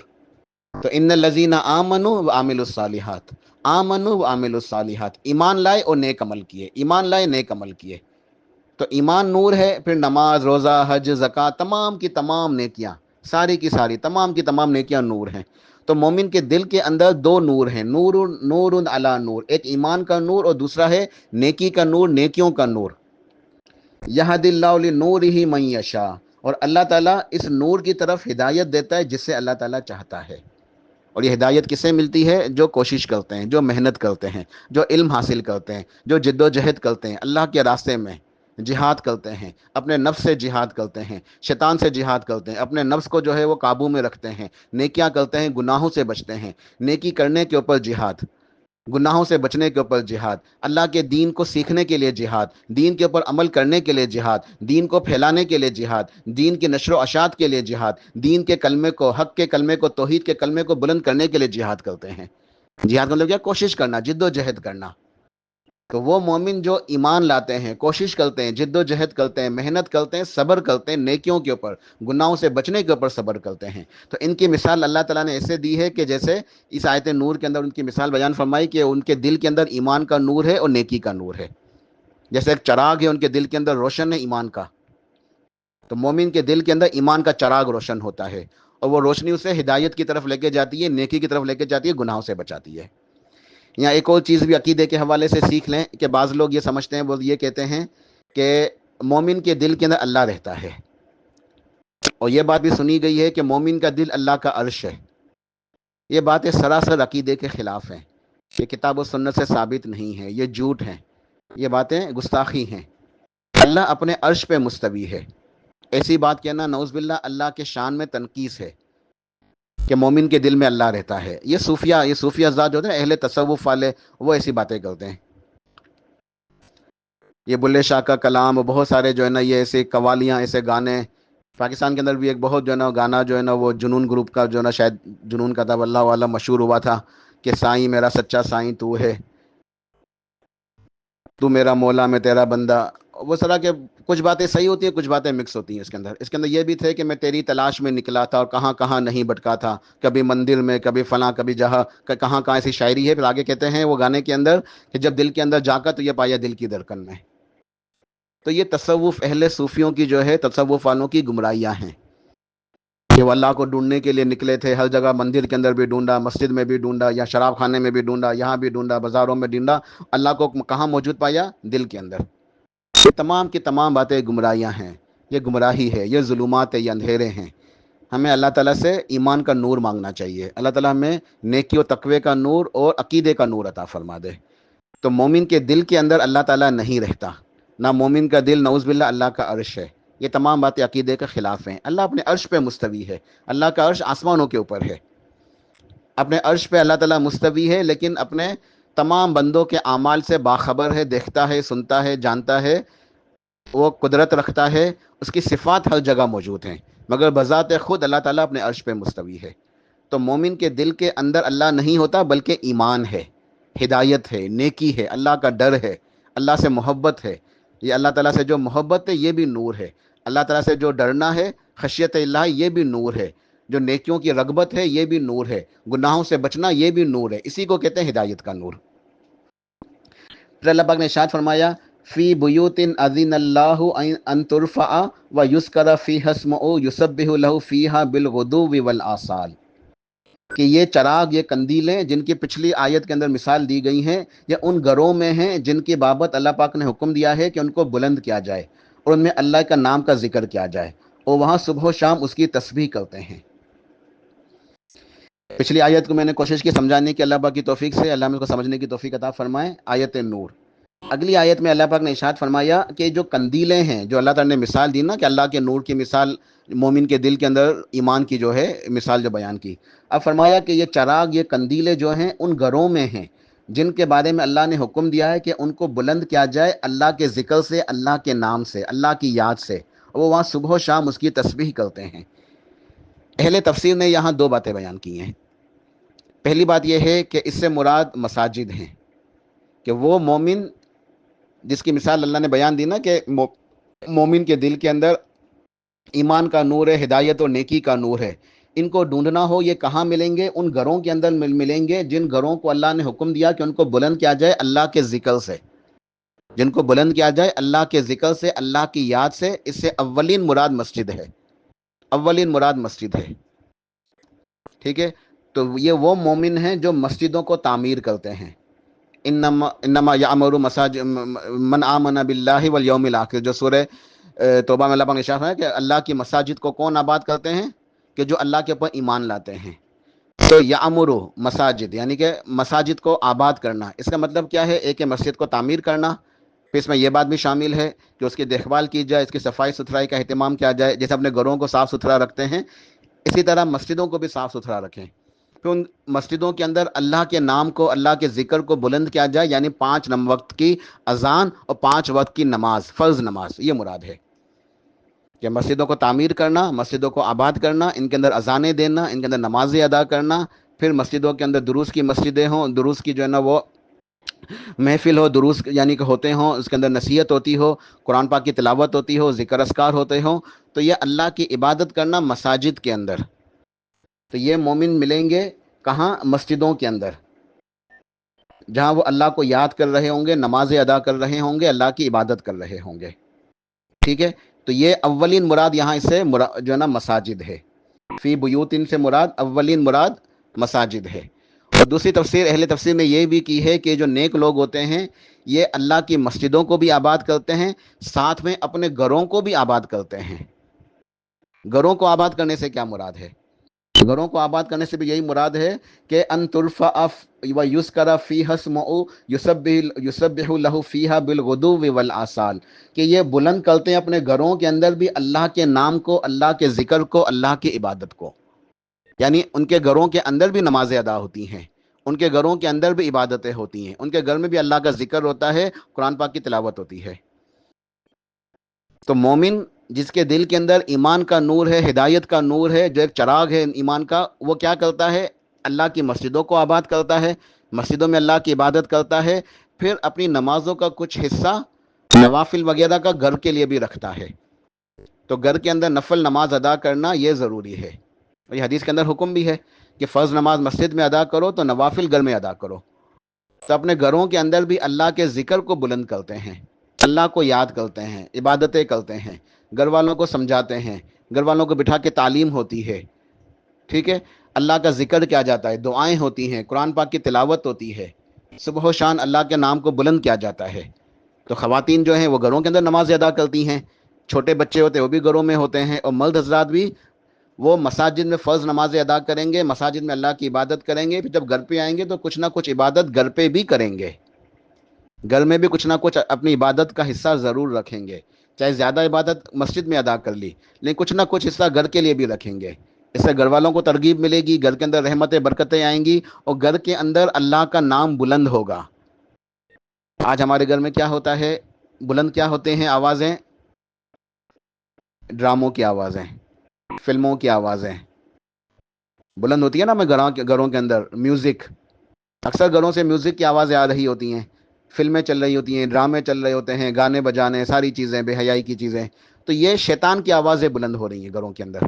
تو ان الذین آمنوا وعملوا الصالحات، آمنوا وعملوا الصالحات، ایمان لائے اور نیک عمل کیے، ایمان لائے نیک عمل کیے۔ تو ایمان نور ہے، پھر نماز، روزہ، حج، زکوٰۃ، تمام کی تمام نیکیاں، ساری کی ساری تمام کی تمام نیکیاں نور ہیں۔ تو مومن کے دل کے اندر دو نور ہیں، نور علی نور، ایک ایمان کا نور اور دوسرا ہے نیکی کا نور، نیکیوں کا نور۔ یہدی اللہ لنورہ من یشاء، اور اللہ تعالیٰ اس نور کی طرف ہدایت دیتا ہے جس سے اللہ تعالیٰ چاہتا ہے۔ اور یہ ہدایت کسے ملتی ہے؟ جو کوشش کرتے ہیں، جو محنت کرتے ہیں، جو علم حاصل کرتے ہیں، جو جد و جہد کرتے ہیں، اللہ کے راستے میں جہاد کرتے ہیں، اپنے نفس سے جہاد کرتے ہیں، شیطان سے جہاد کرتے ہیں، اپنے نفس کو جو ہے وہ قابو میں رکھتے ہیں، نیکیاں کرتے ہیں، گناہوں سے بچتے ہیں، نیکی کرنے کے اوپر جہاد، گناہوں سے بچنے کے اوپر جہاد، اللہ کے دین کو سیکھنے کے لیے جہاد، دین کے اوپر عمل کرنے کے لیے جہاد، دین کو پھیلانے کے لیے جہاد، دین کی نشر و اشاعت کے لیے جہاد، دین کے کلمے کو، حق کے کلمے کو، توحید کے کلمے کو بلند کرنے کے لیے جہاد کرتے ہیں۔ جہاد مطلب کیا؟ کوشش کرنا، جد و جہد کرنا۔ تو وہ مومن جو ایمان لاتے ہیں، کوشش کرتے ہیں، جد و جہد کرتے ہیں، محنت کرتے ہیں، صبر کرتے ہیں نیکیوں کے اوپر، گناہوں سے بچنے کے اوپر صبر کرتے ہیں، تو ان کی مثال اللہ تعالیٰ نے ایسے دی ہے کہ جیسے اس آیت نور کے اندر ان کی مثال بیان فرمائی کہ ان کے دل کے اندر ایمان کا نور ہے اور نیکی کا نور ہے، جیسے ایک چراغ ہے ان کے دل کے اندر روشن ہے ایمان کا، تو مومن کے دل کے اندر ایمان کا چراغ روشن ہوتا ہے، اور وہ روشنی اسے ہدایت کی طرف لے کے جاتی ہے، نیکی کی طرف لے کے جاتی ہے، گناہوں سے بچاتی ہے۔ یہاں ایک اور چیز بھی عقیدے کے حوالے سے سیکھ لیں کہ بعض لوگ یہ سمجھتے ہیں، وہ یہ کہتے ہیں کہ مومن کے دل کے اندر اللہ رہتا ہے، اور یہ بات بھی سنی گئی ہے کہ مومن کا دل اللہ کا عرش ہے۔ یہ باتیں سراسر عقیدے کے خلاف ہیں، یہ کتاب و سنت سے ثابت نہیں ہے، یہ جھوٹ ہیں، یہ باتیں گستاخی ہیں۔ اللہ اپنے عرش پہ مستوی ہے، ایسی بات کہنا نعوذ باللہ اللہ کے شان میں تنقیص ہے کہ مومن کے دل میں اللہ رہتا ہے۔ یہ صوفیہ ذات جو ہوتے ہیں اہل تصوف والے، وہ ایسی باتیں کرتے ہیں۔ یہ بلے شاہ کا کلام، بہت سارے جو ہے نا یہ ایسے قوالیاں، ایسے گانے، پاکستان کے اندر بھی ایک بہت جو ہے نا گانا جو ہے نا وہ جنون گروپ کا جو ہے نا شاید جنون کا تھا، واللہ والا مشہور ہوا تھا کہ سائیں میرا سچا سائیں تو ہے، تو میرا مولا میں تیرا بندہ، وہ طرح کہ کچھ باتیں صحیح ہوتی ہیں، کچھ باتیں مکس ہوتی ہیں اس کے اندر یہ بھی تھے کہ میں تیری تلاش میں نکلا تھا اور کہاں کہاں نہیں بھٹکا تھا، کبھی مندر میں، کبھی فلاں، کبھی جہاں، کہاں کہاں ایسی شاعری ہے۔ پھر آگے کہتے ہیں وہ گانے کے اندر کہ جب دل کے اندر جھانکا تو یہ پایا دل کی دھڑکن میں۔ تو یہ تصوف اہل صوفیوں کی جو ہے، تصوف والوں کی گمراہیاں ہیں کہ وہ اللہ کو ڈھونڈنے کے لیے نکلے تھے، ہر جگہ مندر کے اندر بھی ڈھونڈا، مسجد میں بھی ڈھونڈا، یا شراب خانے میں بھی ڈھونڈا، یہاں بھی ڈھونڈا، بازاروں میں ڈھونڈا، اللہ کو کہاں موجود پایا؟ دل کے اندر۔ یہ تمام کی تمام باتیں گمراہیاں ہیں، یہ گمراہی ہے، یہ ظلمات ہے، یہ اندھیرے ہیں۔ ہمیں اللہ تعالیٰ سے ایمان کا نور مانگنا چاہیے، اللہ تعالیٰ ہمیں نیکی و تقوی کا نور اور عقیدے کا نور عطا فرما دے۔ تو مومن کے دل کے اندر اللہ تعالیٰ نہیں رہتا، نہ مومن کا دل نعوذ باللہ اللہ کا عرش ہے۔ یہ تمام باتیں عقیدے کے خلاف ہیں۔ اللہ اپنے عرش پہ مستوی ہے، اللہ کا عرش آسمانوں کے اوپر ہے، اپنے عرش پہ اللہ تعالیٰ مستوی ہے، لیکن اپنے تمام بندوں کے اعمال سے باخبر ہے، دیکھتا ہے، سنتا ہے، جانتا ہے، وہ قدرت رکھتا ہے، اس کی صفات ہر جگہ موجود ہیں، مگر بذات خود اللہ تعالیٰ اپنے عرش پہ مستوی ہے۔ تو مومن کے دل کے اندر اللہ نہیں ہوتا، بلکہ ایمان ہے، ہدایت ہے، نیکی ہے، اللہ کا ڈر ہے، اللہ سے محبت ہے۔ یہ اللہ تعالیٰ سے جو محبت ہے یہ بھی نور ہے، اللہ تعالیٰ سے جو ڈرنا ہے، خشیت اللہ، یہ بھی نور ہے، جو نیکیوں کی رغبت ہے یہ بھی نور ہے، گناہوں سے بچنا یہ بھی نور ہے، اسی کو کہتے ہیں ہدایت کا نور۔ پھر اللہ پاک نے ارشاد فرمایا فی بیوت اذن اللہ ان ترفع ویذکر فیہا اسمہ یسبح لہ فیہا بالغدو والآصال، کہ یہ چراغ، یہ کندیلیں جن کی پچھلی آیت کے اندر مثال دی گئی ہیں، یہ ان گھروں میں ہیں جن کی بابت اللہ پاک نے حکم دیا ہے کہ ان کو بلند کیا جائے اور ان میں اللہ کا نام کا ذکر کیا جائے، اور وہاں صبح و شام اس کی تسبیح کرتے ہیں۔ پچھلی آیت کو میں نے کوشش کی سمجھانے کی، اللہ پاک کی توفیق سے اللہ میں کو سمجھنے کی توفیق عطا فرمائے۔ آیت نور، اگلی آیت میں اللہ پاک نے ارشاد فرمایا کہ جو کندیلیں ہیں، جو اللہ تعالیٰ نے مثال دی نا کہ اللہ کے نور کی مثال مومن کے دل کے اندر ایمان کی جو ہے مثال جو بیان کی، اب فرمایا کہ یہ چراغ، یہ کندیلیں جو ہیں ان گھروں میں ہیں جن کے بارے میں اللہ نے حکم دیا ہے کہ ان کو بلند کیا جائے اللہ کے ذکر سے، اللہ کے نام سے، اللہ کی یاد سے، وہ وہاں صبح و شام اس کی تسبیح کرتے ہیں۔ اہل تفسیر نے یہاں دو باتیں بیان کی ہیں۔ پہلی بات یہ ہے کہ اس سے مراد مساجد ہیں، کہ وہ مومن جس کی مثال اللہ نے بیان دی نا کہ مومن کے دل کے اندر ایمان کا نور ہے، ہدایت اور نیکی کا نور ہے، ان کو ڈھونڈنا ہو یہ کہاں ملیں گے؟ ان گھروں کے اندر ملیں گے جن گھروں کو اللہ نے حکم دیا کہ ان کو بلند کیا جائے اللہ کے ذکر سے، جن کو بلند کیا جائے اللہ کے ذکر سے، اللہ کی یاد سے۔ اس سے اولین مراد مسجد ہے، اولین مراد مسجد ہے، ٹھیک ہے؟ تو یہ وہ مومن ہیں جو مسجدوں کو تعمیر کرتے ہیں۔ انما یعمر مساجد من آمن باللہ والیوم الآخر، جو سورہ توبہ میں اللہ پاک نے ارشاد ہے کہ اللہ کی مساجد کو کون آباد کرتے ہیں؟ کہ جو اللہ کے اوپر ایمان لاتے ہیں۔ تو یعمر مساجد یعنی کہ مساجد کو آباد کرنا، اس کا مطلب کیا ہے؟ ایک ہے مسجد کو تعمیر کرنا، پھر اس میں یہ بات بھی شامل ہے کہ اس کی دیکھ بھال کی جائے، اس کی صفائی ستھرائی کا اہتمام کیا جائے، جیسے اپنے گھروں کو صاف ستھرا رکھتے ہیں اسی طرح مسجدوں کو بھی صاف ستھرا رکھیں۔ پھر ان مسجدوں کے اندر اللہ کے نام کو، اللہ کے ذکر کو بلند کیا جائے، یعنی 5 وقت کی اذان اور 5 وقت کی نماز، فرض نماز، یہ مراد ہے کہ مسجدوں کو تعمیر کرنا، مسجدوں کو آباد کرنا، ان کے اندر اذانیں دینا، ان کے اندر نمازیں ادا کرنا، پھر مسجدوں کے اندر دروس کی مسجدیں ہوں، دروس کی جو ہے نا وہ محفل ہو، دروس یعنی کہ ہوتے ہوں، اس کے اندر نصیحت ہوتی ہو، قرآن پاک کی تلاوت ہوتی ہو، ذکر اذکار ہوتے ہوں، تو یہ اللہ کی عبادت کرنا مساجد کے اندر۔ تو یہ مومن ملیں گے کہاں؟ مسجدوں کے اندر، جہاں وہ اللہ کو یاد کر رہے ہوں گے، نمازیں ادا کر رہے ہوں گے، اللہ کی عبادت کر رہے ہوں گے، ٹھیک ہے؟ تو یہ اولین مراد یہاں اس سے جو ہے نا مساجد ہے، فی بیوتن سے مراد اولین مراد مساجد ہے۔ اور دوسری تفسیر اہل تفسیر نے یہ بھی کی ہے کہ جو نیک لوگ ہوتے ہیں یہ اللہ کی مسجدوں کو بھی آباد کرتے ہیں، ساتھ میں اپنے گھروں کو بھی آباد کرتے ہیں۔ گھروں کو آباد کرنے سے کیا مراد ہے؟ گھروں کو آباد کرنے سے بھی یہی مراد ہے کہ ان ترفع ویذکر فیہا اسمہ یسبح لہ فیہا بالغدو والآصال، کہ یہ بلند کرتے ہیں اپنے گھروں کے اندر بھی اللہ کے نام کو، اللہ کے ذکر کو، اللہ کی عبادت کو، یعنی ان کے گھروں کے اندر بھی نمازیں ادا ہوتی ہیں، ان کے گھروں کے اندر بھی عبادتیں ہوتی ہیں، ان کے گھر میں بھی اللہ کا ذکر ہوتا ہے، قرآن پاک کی تلاوت ہوتی ہے۔ تو مومن جس کے دل کے اندر ایمان کا نور ہے، ہدایت کا نور ہے، جو ایک چراغ ہے ایمان کا، وہ کیا کرتا ہے؟ اللہ کی مسجدوں کو آباد کرتا ہے، مسجدوں میں اللہ کی عبادت کرتا ہے، پھر اپنی نمازوں کا کچھ حصہ نوافل وغیرہ کا گھر کے لیے بھی رکھتا ہے، تو گھر کے اندر نفل نماز ادا کرنا یہ ضروری ہے، اور یہ حدیث کے اندر حکم بھی ہے کہ فرض نماز مسجد میں ادا کرو تو نوافل گھر میں ادا کرو۔ تو اپنے گھروں کے اندر بھی اللہ کے ذکر کو بلند کرتے ہیں، اللہ کو یاد کرتے ہیں، عبادتیں کرتے ہیں، گھر والوں کو سمجھاتے ہیں، گھر والوں کو بٹھا کے تعلیم ہوتی ہے، ٹھیک ہے، اللہ کا ذکر کیا جاتا ہے، دعائیں ہوتی ہیں، قرآن پاک کی تلاوت ہوتی ہے، صبح و شان اللہ کے نام کو بلند کیا جاتا ہے۔ تو خواتین جو ہیں وہ گھروں کے اندر نماز ادا کرتی ہیں، چھوٹے بچے ہوتے ہیں وہ بھی گھروں میں ہوتے ہیں، اور مرد حضرات بھی وہ مساجد میں فرض نمازیں ادا کریں گے، مساجد میں اللہ کی عبادت کریں گے، پھر جب گھر پہ آئیں گے تو کچھ نہ کچھ عبادت گھر پہ بھی کریں گے، گھر میں بھی کچھ نہ کچھ اپنی عبادت کا حصہ ضرور رکھیں گے، چاہے زیادہ عبادت مسجد میں ادا کر لی لیکن کچھ نہ کچھ حصہ گھر کے لیے بھی رکھیں گے۔ اس سے گھر والوں کو ترغیب ملے گی، گھر کے اندر رحمتیں برکتیں آئیں گی، اور گھر کے اندر اللہ کا نام بلند ہوگا۔ آج ہمارے گھر میں کیا ہوتا ہے، بلند کیا ہوتے ہیں آوازیں؟ ڈراموں کی آوازیں، فلموں کی آوازیں بلند ہوتی ہے نا، ہمیں گھروں کے اندر میوزک، اکثر گھروں سے میوزک کی آوازیں آ رہی ہوتی ہیں، فلمیں چل رہی ہوتی ہیں، ڈرامے چل رہے ہوتے ہیں، گانے بجانے، ساری چیزیں، بے حیائی کی چیزیں، تو یہ شیطان کی آوازیں بلند ہو رہی ہیں گھروں کے اندر،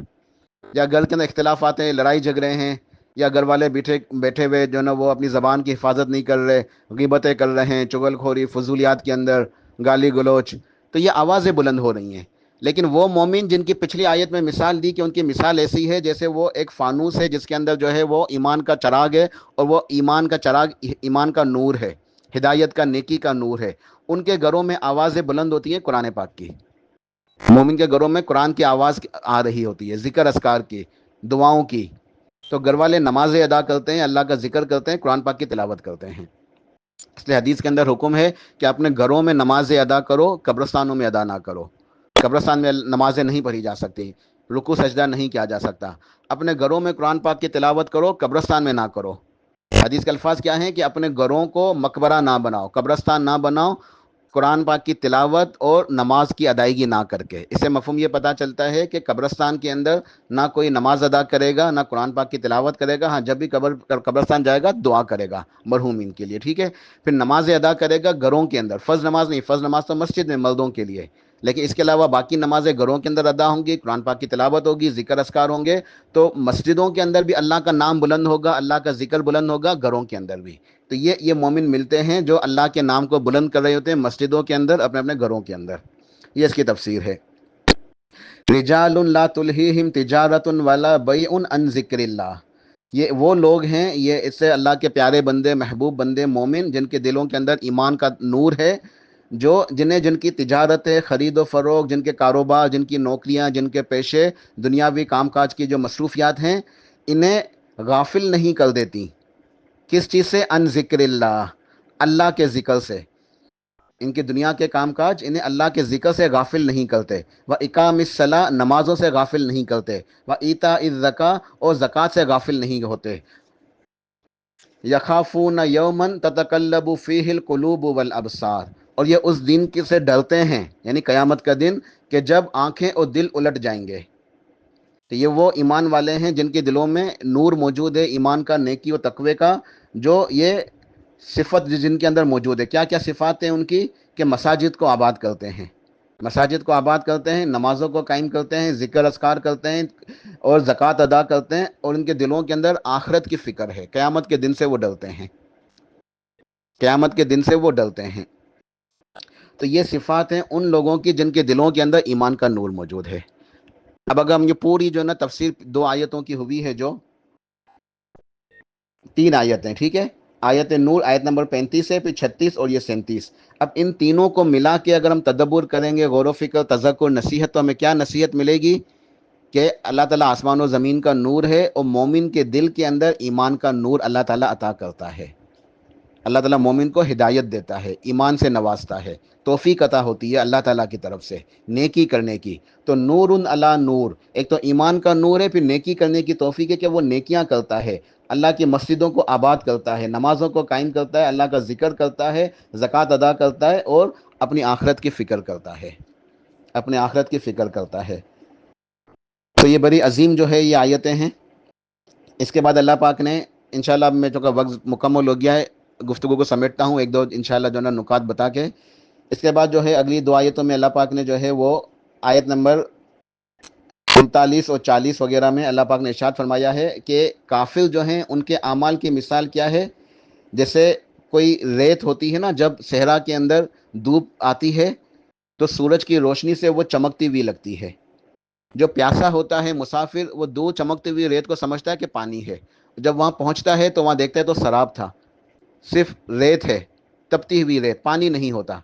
یا گھر کے اندر اختلافات ہیں، لڑائی جھگڑے ہیں، یا گھر والے بیٹھے ہوئے جو نا وہ اپنی زبان کی حفاظت نہیں کر رہے، غیبتیں کر رہے ہیں، چغل خوری، فضولیات کے اندر گالی گلوچ، تو یہ آوازیں بلند ہو رہی ہیں۔ لیکن وہ مومن جن کی پچھلی آیت میں مثال دی کہ ان کی مثال ایسی ہے جیسے وہ ایک فانوس ہے جس کے اندر جو ہے وہ ایمان کا چراغ ہے، اور وہ ایمان کا چراغ ایمان کا نور ہے، ہدایت کا، نیکی کا نور ہے، ان کے گھروں میں آوازیں بلند ہوتی ہیں قرآن پاک کی، مومن کے گھروں میں قرآن کی آواز آ رہی ہوتی ہے، ذکر اذکار کی، دعاؤں کی، تو گھر والے نمازیں ادا کرتے ہیں، اللہ کا ذکر کرتے ہیں، قرآن پاک کی تلاوت کرتے ہیں۔ اس لیے حدیث کے اندر حکم ہے کہ اپنے گھروں میں نمازیں ادا کرو، قبرستانوں میں ادا نہ کرو، قبرستان میں نمازیں نہیں پڑھی جا سکتی، رکوع سجدہ نہیں کیا جا سکتا، اپنے گھروں میں قرآن پاک کی تلاوت کرو، قبرستان میں نہ کرو۔ حدیث کے الفاظ کیا ہیں کہ اپنے گھروں کو مقبرہ نہ بناؤ، قبرستان نہ بناؤ، قرآن پاک کی تلاوت اور نماز کی ادائیگی نہ کر کے۔ اس سے مفہوم یہ پتہ چلتا ہے کہ قبرستان کے اندر نہ کوئی نماز ادا کرے گا، نہ قرآن پاک کی تلاوت کرے گا، ہاں جب بھی قبرستان جائے گا دعا کرے گا مرحومین کے لیے، ٹھیک ہے، پھر نمازیں ادا کرے گا گھروں کے اندر، فرض نماز نہیں، فرض نماز تو مسجد میں مردوں کے لیے، لیکن اس کے علاوہ باقی نمازیں گھروں کے اندر ادا ہوں گی، قرآن پاک کی تلاوت ہوگی، ذکر اذکار ہوں گے، تو مسجدوں کے اندر بھی اللہ کا نام بلند ہوگا، اللہ کا ذکر بلند ہوگا، گھروں کے اندر بھی۔ تو یہ مومن ملتے ہیں جو اللہ کے نام کو بلند کر رہے ہوتے ہیں مسجدوں کے اندر، اپنے اپنے گھروں کے اندر۔ یہ اس کی تفسیر ہے۔ رجال لا تلہیہم تجارت ولا بیع عن ذکر اللہ، یہ وہ لوگ ہیں، یہ اس سے اللہ کے پیارے بندے، محبوب بندے، مومن، جن کے دلوں کے اندر ایمان کا نور ہے، جن کی تجارت ہے، خرید و فروغ، جن کے کاروبار، جن کی نوکریاں، جن کے پیشے، دنیاوی کام کاج کی جو مصروفیات ہیں، انہیں غافل نہیں کر دیتی کس چیز سے؟ ان ذکر اللہ، اللہ کے ذکر سے، ان کی دنیا کے کام کاج انہیں اللہ کے ذکر سے غافل نہیں کرتے، وہ اقام الصلاۃ، نمازوں سے غافل نہیں کرتے، وہ ایتاء الزکاۃ، اور زکوٰۃ سے غافل نہیں ہوتے، یخافون یوما تتقلب فیہ القلوب والابصار، اور یہ اس دن سے ڈرتے ہیں، یعنی قیامت کا دن، کہ جب آنکھیں اور دل الٹ جائیں گے۔ تو یہ وہ ایمان والے ہیں جن کے دلوں میں نور موجود ہے، ایمان کا، نیکی و تقوی کا، جو یہ صفت جن کے اندر موجود ہے۔ کیا کیا صفات ہیں ان کی؟ کہ مساجد کو آباد کرتے ہیں، مساجد کو آباد کرتے ہیں، نمازوں کو قائم کرتے ہیں، ذکر اذکار کرتے ہیں، اور زکوٰۃ ادا کرتے ہیں، اور ان کے دلوں کے اندر آخرت کی فکر ہے، قیامت کے دن سے وہ ڈرتے ہیں، قیامت کے دن سے وہ ڈرتے ہیں۔ تو یہ صفات ہیں ان لوگوں کی جن کے دلوں کے اندر ایمان کا نور موجود ہے۔ اب اگر ہم یہ پوری جو نا تفسیر 2 آیتوں کی ہوئی ہے، جو 3 آیتیں، ٹھیک ہے، آیت نور آیت نمبر 35 ہے، پھر 36 اور یہ 37، اب ان تینوں کو ملا کے اگر ہم تدبر کریں گے، غور و فکر، تذکر، نصیحت، تو ہمیں کیا نصیحت ملے گی؟ کہ اللہ تعالیٰ آسمان و زمین کا نور ہے، اور مومن کے دل کے اندر ایمان کا نور اللہ تعالیٰ عطا کرتا ہے، اللہ تعالیٰ مومن کو ہدایت دیتا ہے، ایمان سے نوازتا ہے، توفیق عطا ہوتی ہے اللہ تعالیٰ کی طرف سے نیکی کرنے کی۔ تو نور علی نور، ایک تو ایمان کا نور ہے، پھر نیکی کرنے کی توفیق ہے کہ وہ نیکیاں کرتا ہے، اللہ کی مسجدوں کو آباد کرتا ہے، نمازوں کو قائم کرتا ہے، اللہ کا ذکر کرتا ہے، زکوٰۃ ادا کرتا ہے، اور اپنی آخرت کی فکر کرتا ہے، اپنے آخرت کی فکر کرتا ہے۔ تو یہ بڑی عظیم جو ہے یہ آیتیں ہیں۔ اس کے بعد اللہ پاک نے انشاءاللہ، اب میں چونکہ وقت مکمل ہو گیا ہے، گفتگو کو سمیٹتا ہوں، ایک دو انشاءاللہ جو ہے نا نکات بتا کے اس کے بعد جو ہے اگلی دو آیتوں میں اللہ پاک نے جو ہے وہ آیت نمبر 39 اور 40 وغیرہ میں اللہ پاک نے ارشاد فرمایا ہے کہ کافر جو ہیں ان کے اعمال کی مثال کیا ہے، جیسے کوئی ریت ہوتی ہے نا، جب صحرا کے اندر دھوپ آتی ہے تو سورج کی روشنی سے وہ چمکتی ہوئی لگتی ہے. جو پیاسا ہوتا ہے مسافر، وہ دور چمکتی ہوئی ریت کو سمجھتا ہے کہ پانی ہے، جب وہاں پہنچتا ہے تو وہاں دیکھتا ہے تو سراب تھا، صرف ریت ہے، تپتی ہوئی ریت، پانی نہیں ہوتا.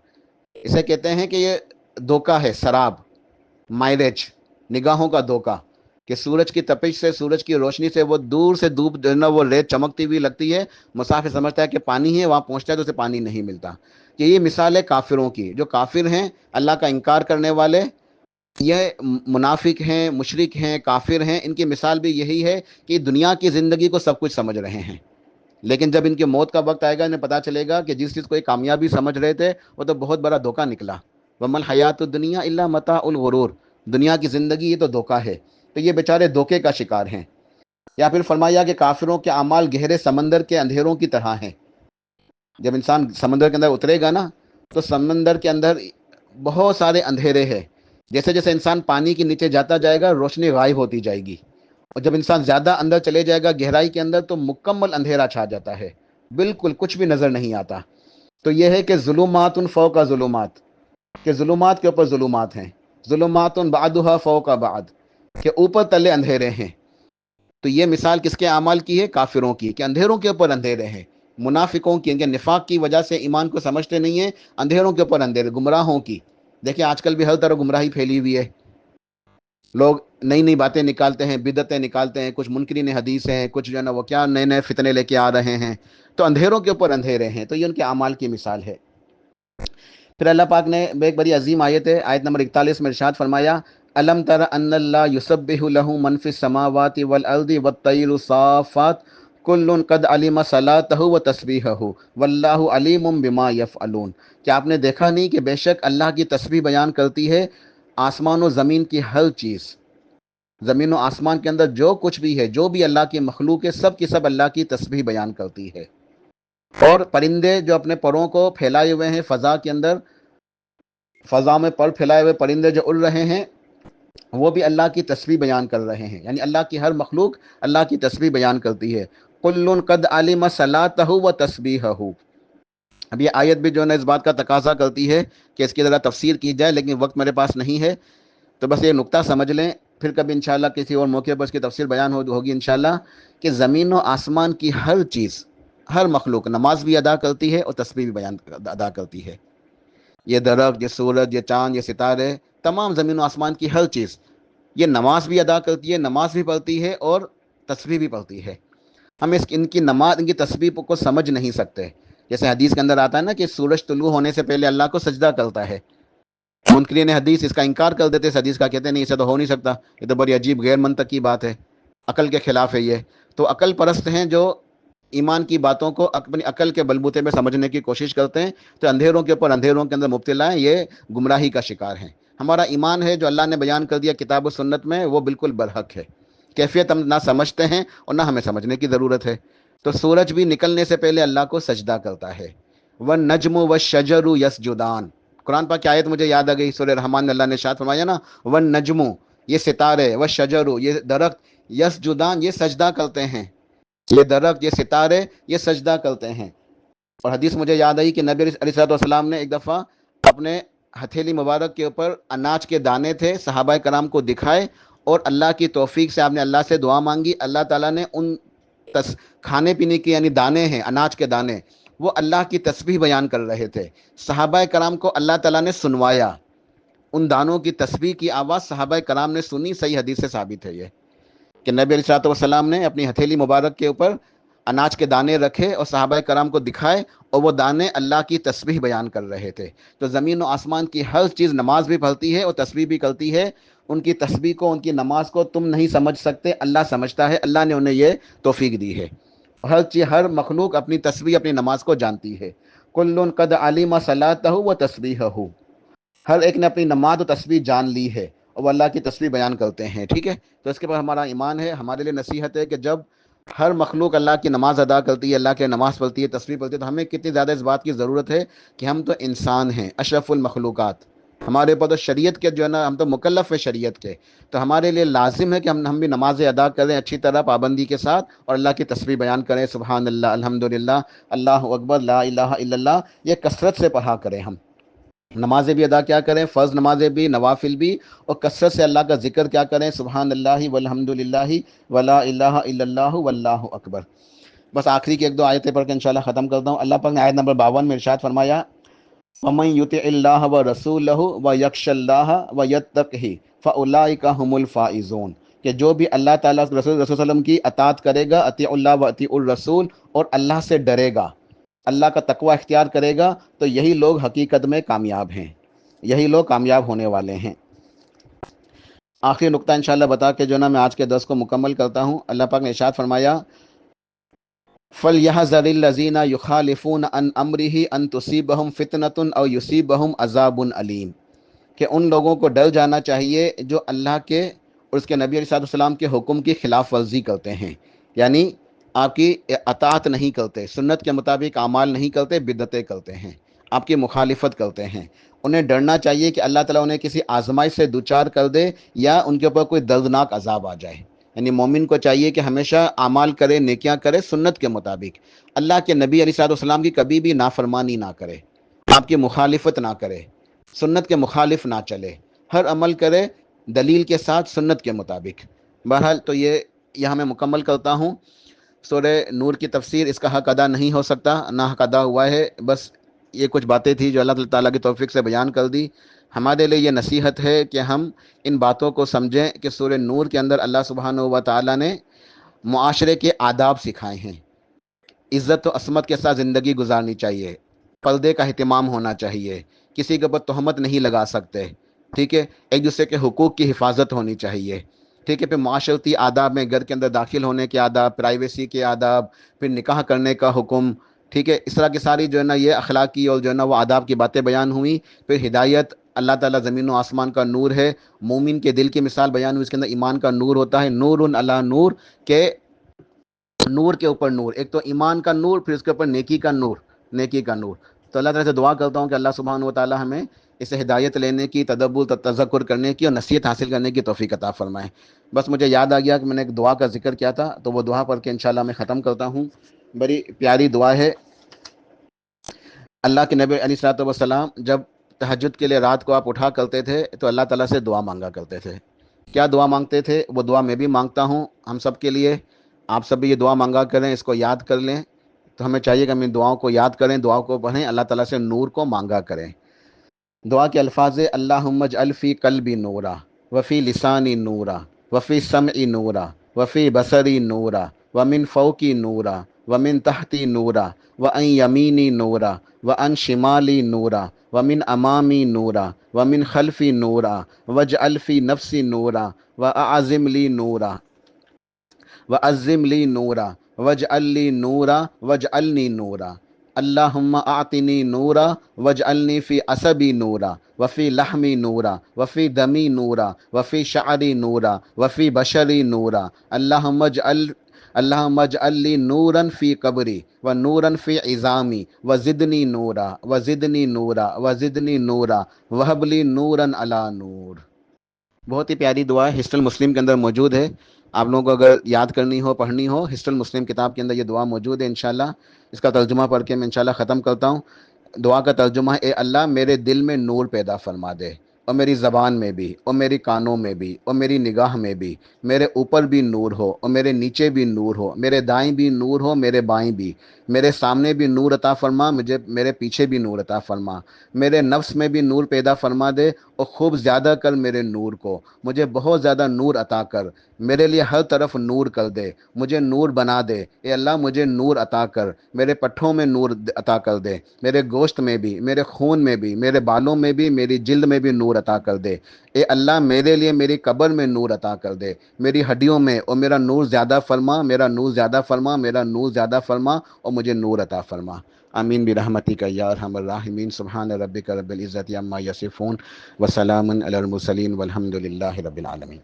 اسے کہتے ہیں کہ یہ دھوکا ہے، سراب، مائریج، نگاہوں کا دھوکا، کہ سورج کی تپش سے، سورج کی روشنی سے وہ دور سے دھوپ جو ہے نا وہ ریت چمکتی ہوئی لگتی ہے، مسافر سمجھتا ہے کہ پانی ہے، وہاں پہنچتا ہے تو اسے پانی نہیں ملتا. کہ یہ مثال ہے کافروں کی. جو کافر ہیں، اللہ کا انکار کرنے والے، یہ منافق ہیں، مشرک ہیں، کافر ہیں، ان کی مثال بھی یہی ہے کہ دنیا کی زندگی کو سب کچھ سمجھ رہے ہیں، لیکن جب ان کی موت کا وقت آئے گا انہیں پتہ چلے گا کہ جس چیز کو یہ کامیابی سمجھ رہے تھے وہ تو بہت بڑا دھوکا نکلا. وَمَا الْحَيَاةُ الدُّنْيَا إِلَّا مَتَاعُ الْغُرُورِ، دنیا کی زندگی یہ تو دھوکا ہے. تو یہ بیچارے دھوکے کا شکار ہیں. یا پھر فرمایا کہ کافروں کے اعمال گہرے سمندر کے اندھیروں کی طرح ہیں. جب انسان سمندر کے اندر اترے گا نا تو سمندر کے اندر بہت سارے اندھیرے ہیں. جیسے جیسے انسان پانی کے نیچے جاتا جائے گا روشنی غائب ہوتی جائے گی، اور جب انسان زیادہ اندر چلے جائے گا گہرائی کے اندر تو مکمل اندھیرا چھا جاتا ہے، بالکل کچھ بھی نظر نہیں آتا. تو یہ ہے کہ ظلمات فوق ظلمات، کہ ظلمات کے اوپر ظلمات ہیں، ظلمات بعدها فوق بعد، کہ اوپر تلے اندھیرے ہیں. تو یہ مثال کس کے اعمال کی ہے؟ کافروں کی، کہ اندھیروں کے اوپر اندھیرے ہیں. منافقوں کی، ان کے نفاق کی وجہ سے ایمان کو سمجھتے نہیں ہیں، اندھیروں کے اوپر اندھیرے، گمراہوں کی. دیکھیں آج کل بھی ہر طرح گمراہی پھیلی ہوئی ہے، لوگ نئی نئی باتیں نکالتے ہیں، بدعتیں نکالتے ہیں، کچھ منکرین حدیث ہیں، کچھ جو ہے نا وہ کیا نئے نئے فتنے لے کے آ رہے ہیں. تو اندھیروں کے اوپر اندھیرے ہیں. تو یہ ان کے اعمال کی مثال ہے. پھر اللہ پاک نے ایک بڑی عظیم آیت ہے، آیت نمبر 41 میں ارشاد فرمایا، الم تر ان اللہ یسبح له من فی السماوات والارض والطیر صافات کل قد علم صلاتہ وتسبیحہ واللہ علیم بما یفعلون. کیا آپ نے دیکھا نہیں کہ بے شک اللہ کی تسبیح بیان کرتی ہے آسمان و زمین کی ہر چیز. زمین و آسمان کے اندر جو کچھ بھی ہے، جو بھی اللہ کی مخلوق ہے، سب کی سب اللہ کی تسبیح بیان کرتی ہے. اور پرندے جو اپنے پروں کو پھیلائے ہوئے ہیں فضا کے اندر، فضا میں پر پھیلائے ہوئے پرندے جو اڑ رہے ہیں، وہ بھی اللہ کی تسبیح بیان کر رہے ہیں. یعنی اللہ کی ہر مخلوق اللہ کی تسبیح بیان کرتی ہے. کل قد علم صلاتہ وتسبیحہ. اب یہ آیت بھی جو ہے نا اس بات کا تقاضا کرتی ہے کہ اس کی ذرا تفسیر کی جائے، لیکن وقت میرے پاس نہیں ہے، تو بس یہ نقطہ سمجھ لیں. پھر کبھی انشاءاللہ کسی اور موقع پر اس کی تفسیر بیان ہوگی انشاءاللہ، کہ زمین و آسمان کی ہر چیز، ہر مخلوق نماز بھی ادا کرتی ہے اور تسبیح بھی بیان ادا کرتی ہے. یہ درخت، یہ سورج، یہ چاند، یہ ستارے، تمام زمین و آسمان کی ہر چیز یہ نماز بھی ادا کرتی ہے، نماز بھی پڑھتی ہے اور تسبیح بھی پڑھتی ہے. ہم ان کی نماز، ان کی تسبیح کو سمجھ نہیں سکتے. جیسے حدیث کے اندر آتا ہے نا کہ سورج طلوع ہونے سے پہلے اللہ کو سجدہ کرتا ہے. منکرین حدیث اس کا انکار کر دیتے، اس حدیث کا کہتے نہیں اسے تو ہو نہیں سکتا، یہ تو بڑی عجیب غیر منطق کی بات ہے، عقل کے خلاف ہے یہ. تو عقل پرست ہیں جو ایمان کی باتوں کو اپنی عقل کے بلبوتے میں سمجھنے کی کوشش کرتے ہیں، تو اندھیروں کے اوپر اندھیروں کے اندر مبتلا ہیں، یہ گمراہی کا شکار ہیں. ہمارا ایمان ہے جو اللہ نے بیان کر دیا کتاب و سنت میں، وہ بالکل برحق ہے. کیفیت ہم نہ سمجھتے ہیں اور نہ ہمیں سمجھنے کی ضرورت ہے. تو سورج بھی نکلنے سے پہلے اللہ کو سجدہ کرتا ہے. وَالنَّجْمُ وَالشَّجَرُ يَسْجُدَانِ. قرآن پاک کی آیت مجھے یاد آ گئی، سورہ رحمان میں اللہ نے ارشاد فرمایا نا، وَالنَّجْمُ، یہ ستارے، وَالشَّجَرُ، یہ درخت، یسجدان، یہ سجدہ کرتے ہیں. یہ درخت، یہ ستارے، یہ سجدہ کرتے ہیں. اور حدیث مجھے یاد آئی کہ نبی علیہ الصلوۃ والسلام نے ایک دفعہ اپنے ہتھیلی مبارک کے اوپر اناج کے دانے تھے، صحابہ کرام کو دکھائے، اور اللہ کی توفیق سے آپ نے اللہ سے دعا مانگی. اللہ تعالیٰ نے ان کھانے پینے کی یعنی دانے ہیں، اناج کے دانے، وہ اللہ کی تسبیح بیان کر رہے تھے. صحابہ کرام کو اللہ تعالیٰ نے سنوایا، ان دانوں کی تسبیح کی آواز صحابہ کرام نے سنی. صحیح حدیث سے ثابت ہے یہ کہ نبی علیہ الصلوۃ والسلام نے اپنی ہتھیلی مبارک کے اوپر اناج کے دانے رکھے اور صحابہ کرام کو دکھائے، اور وہ دانے اللہ کی تسبیح بیان کر رہے تھے. تو زمین و آسمان کی ہر چیز نماز بھی پڑھتی ہے اور تسبیح بھی کرتی ہے. ان کی تسبیح کو، ان کی نماز کو تم نہیں سمجھ سکتے، اللہ سمجھتا ہے. اللہ نے انہیں یہ توفیق دی ہے. ہر چیز، ہر مخلوق اپنی تسبیح، اپنی نماز کو جانتی ہے. کل قد علم صلاتہ وتسبیحہ. ہر ایک نے اپنی نماز و تسبیح جان لی ہے اور وہ اللہ کی تسبیح بیان کرتے ہیں. ٹھیک ہے، تو اس کے بعد ہمارا ایمان ہے، ہمارے لیے نصیحت ہے کہ جب ہر مخلوق اللہ کی نماز ادا کرتی ہے، اللہ کے نماز پڑھتی ہے، تسبیح پڑھتی ہے، تو ہمیں کتنی زیادہ اس بات کی ضرورت ہے کہ ہم تو انسان ہیں، اشرف المخلوقات، ہمارے اوپر تو شریعت کے جو ہے نا، ہم تو مکلف ہیں شریعت کے، تو ہمارے لیے لازم ہے کہ ہم بھی نمازیں ادا کریں اچھی طرح پابندی کے ساتھ، اور اللہ کی تسبیح بیان کریں، سبحان اللہ، الحمدللہ، اللہ اکبر، لا الہ الا اللہ، یہ کثرت سے پڑھا کریں ہم، نمازیں بھی ادا کیا کریں، فرض نمازیں بھی، نوافل بھی، اور کثرت سے اللہ کا ذکر کیا کریں، سبحان اللہ والحمد للہ ولا الہ الا اللہ واللہ اکبر۔ بس آخری کی ایک دو آیتیں پڑھ کے انشاءاللہ ختم کرتا ہوں۔ اللہ پاک نے آیت نمبر 52 میں ارشاد فرمایا، وَمَن يُطِعِ اللَّهَ وَرَسُولَهُ وَيَخْشَ اللَّهَ وَيَتَّقْهِ فَأُولَٰئِكَ هُمُ الْفَائِزُونَ، کہ جو بھی اللہ تعالیٰ رسول صلی اللہ علیہ وسلم کی اطاعت کرے گا، اطیع اللہ و اطیع الرسول، اور اللہ سے ڈرے گا، اللہ کا تقوی اختیار کرے گا، تو یہی لوگ حقیقت میں کامیاب ہیں، یہی لوگ کامیاب ہونے والے ہیں۔ آخری نقطہ انشاءاللہ بتا کے جو نا میں آج کے درس کو مکمل کرتا ہوں۔ اللہ پاک نے ارشاد فرمایا، فَلْيَحْذَرِ الَّذِينَ يُخَالِفُونَ عَنْ أَمْرِهِ أَن تُصِيبَهُمْ فِتْنَةٌ أَوْ يُصِيبَهُمْ عَذَابٌ أَلِيمٌ، کہ ان لوگوں کو ڈر جانا چاہیے جو اللہ کے اور اس کے نبی علیہ السلام کے حکم کی خلاف ورزی کرتے ہیں، یعنی آپ کی اطاعت نہیں کرتے، سنت کے مطابق اعمال نہیں کرتے، بدعتیں کرتے ہیں، آپ کی مخالفت کرتے ہیں، انہیں ڈرنا چاہیے کہ اللہ تعالیٰ انہیں کسی آزمائش سے دوچار کر دے یا ان کے اوپر کوئی دردناک عذاب آ جائے۔ یعنی مومن کو چاہیے کہ ہمیشہ اعمال کرے، نیکیاں کرے سنت کے مطابق، اللہ کے نبی علیہ السلام کی کبھی بھی نافرمانی نہ کرے، آپ کی مخالفت نہ کرے، سنت کے مخالف نہ چلے، ہر عمل کرے دلیل کے ساتھ سنت کے مطابق۔ بہرحال تو یہ یہاں میں مکمل کرتا ہوں۔ سورہ نور کی تفسیر، اس کا حق ادا نہیں ہو سکتا، نہ حق ادا ہوا ہے، بس یہ کچھ باتیں تھی جو اللہ تعالیٰ کی توفیق سے بیان کر دی۔ ہمارے لیے یہ نصیحت ہے کہ ہم ان باتوں کو سمجھیں کہ سورہ نور کے اندر اللہ سبحانہ و تعالیٰ نے معاشرے کے آداب سکھائے ہیں، عزت و عصمت کے ساتھ زندگی گزارنی چاہیے، پردے کا اہتمام ہونا چاہیے، کسی کے اوپر تہمت نہیں لگا سکتے، ٹھیک ہے، ایک دوسرے کے حقوق کی حفاظت ہونی چاہیے، ٹھیک ہے، پھر معاشرتی آداب میں گھر کے اندر داخل ہونے کے آداب، پرائیویسی کے آداب، پھر نکاح کرنے کا حکم، ٹھیک ہے، اس طرح کی ساری جو ہے نا یہ اخلاقی اور جو ہے نا وہ آداب کی باتیں بیان ہوئیں۔ پھر ہدایت، اللہ تعالیٰ زمین و آسمان کا نور ہے، مومن کے دل کی مثال بیان ہوئی، اس کے اندر ایمان کا نور ہوتا ہے، نور علی نور، کہ نور کے اوپر نور، ایک تو ایمان کا نور، پھر اس کے اوپر نیکی کا نور، نیکی کا نور۔ تو اللہ تعالیٰ سے دعا کرتا ہوں کہ اللہ سبحانہ و تعالیٰ ہمیں اسے ہدایت لینے کی، تدبر تذکر کرنے کی اور نصیحت حاصل کرنے کی توفیق عطا فرمائے۔ بس مجھے یاد آ گیا کہ میں نے ایک دعا کا ذکر کیا تھا، تو وہ دعا پڑھ کے انشاءاللہ میں ختم کرتا ہوں۔ بڑی پیاری دعا ہے۔ اللہ کے نبی علیہ الصلوۃ والسلام جب تہجد کے لیے رات کو آپ اٹھا کرتے تھے تو اللہ تعالیٰ سے دعا مانگا کرتے تھے۔ کیا دعا مانگتے تھے؟ وہ دعا میں بھی مانگتا ہوں ہم سب کے لیے، آپ سب بھی یہ دعا مانگا کریں، اس کو یاد کر لیں۔ تو ہمیں چاہیے کہ ہم ان دعاؤں کو یاد کریں، دعاؤں کو پڑھیں، اللہ تعالیٰ سے نور کو مانگا کریں۔ دعا کے الفاظ: اللہم اجعل فی قلبی نورا، وفی لسانی نورا، وفی سمعی نورا، وفی بصری نورا، ومن فوقی نورا، ومن تحتی نورا، وعن یمینی نورا، وعن شمالی نورا، ومن امامی نورا، ومن خلفی نورا، واجعل فی نفسی نورا، واعظم لی نورا، وعظم لی نورا، واجعل لی نورا، واجعلنی نورا۔ اللہم اعطنی نورا واجعلنی فی عصبی نورا، وفی لحمی نورا، وفی دمی نورا، وفی شعری نورا، وفی بشری نورا۔ اللہم اجعل لی نورا فی قبری و نورا فی عظامی وزدنی نورا وزدنی نورا وزدنی نورا وہب لی نورا علی نور۔ بہت ہی پیاری دعا ہے، ہسٹری مسلم کے اندر موجود ہے، آپ لوگوں کو اگر یاد کرنی ہو، پڑھنی ہو، ہسٹری مسلم کتاب کے اندر یہ دعا موجود ہے۔ انشاءاللہ اس کا ترجمہ پڑھ کے میں انشاءاللہ ختم کرتا ہوں۔ دعا کا ترجمہ ہے: اے اللہ میرے دل میں نور پیدا فرما دے، اور میری زبان میں بھی، اور میری کانوں میں بھی، اور میری نگاہ میں بھی، میرے اوپر بھی نور ہو اور میرے نیچے بھی نور ہو، میرے دائیں بھی نور ہو، میرے بائیں بھی، میرے سامنے بھی نور عطا فرما، مجھے میرے پیچھے بھی نور عطا فرما، میرے نفس میں بھی نور پیدا فرما دے اور خوب زیادہ کر میرے نور کو، مجھے بہت زیادہ نور عطا کر، میرے لیے ہر طرف نور کر دے، مجھے نور بنا دے۔ اے اللہ مجھے نور عطا کر، میرے پٹھوں میں نور عطا کر دے، میرے گوشت میں بھی، میرے خون میں بھی، میرے بالوں میں بھی، میری جلد میں بھی نور عطا کر دے۔ اے اللہ میرے لیے میری قبر میں نور عطا کر دے، میری ہڈیوں میں، اور میرا نور زیادہ فرما، میرا نور زیادہ فرما، میرا نور زیادہ فرما، اور مجھے نور عطا فرما۔ آمین برحمتک یا ارحم الراحمین۔ سبحان ربک رب العزت عما یصفون وسلام علی المرسلین والحمد للہ رب العالمین۔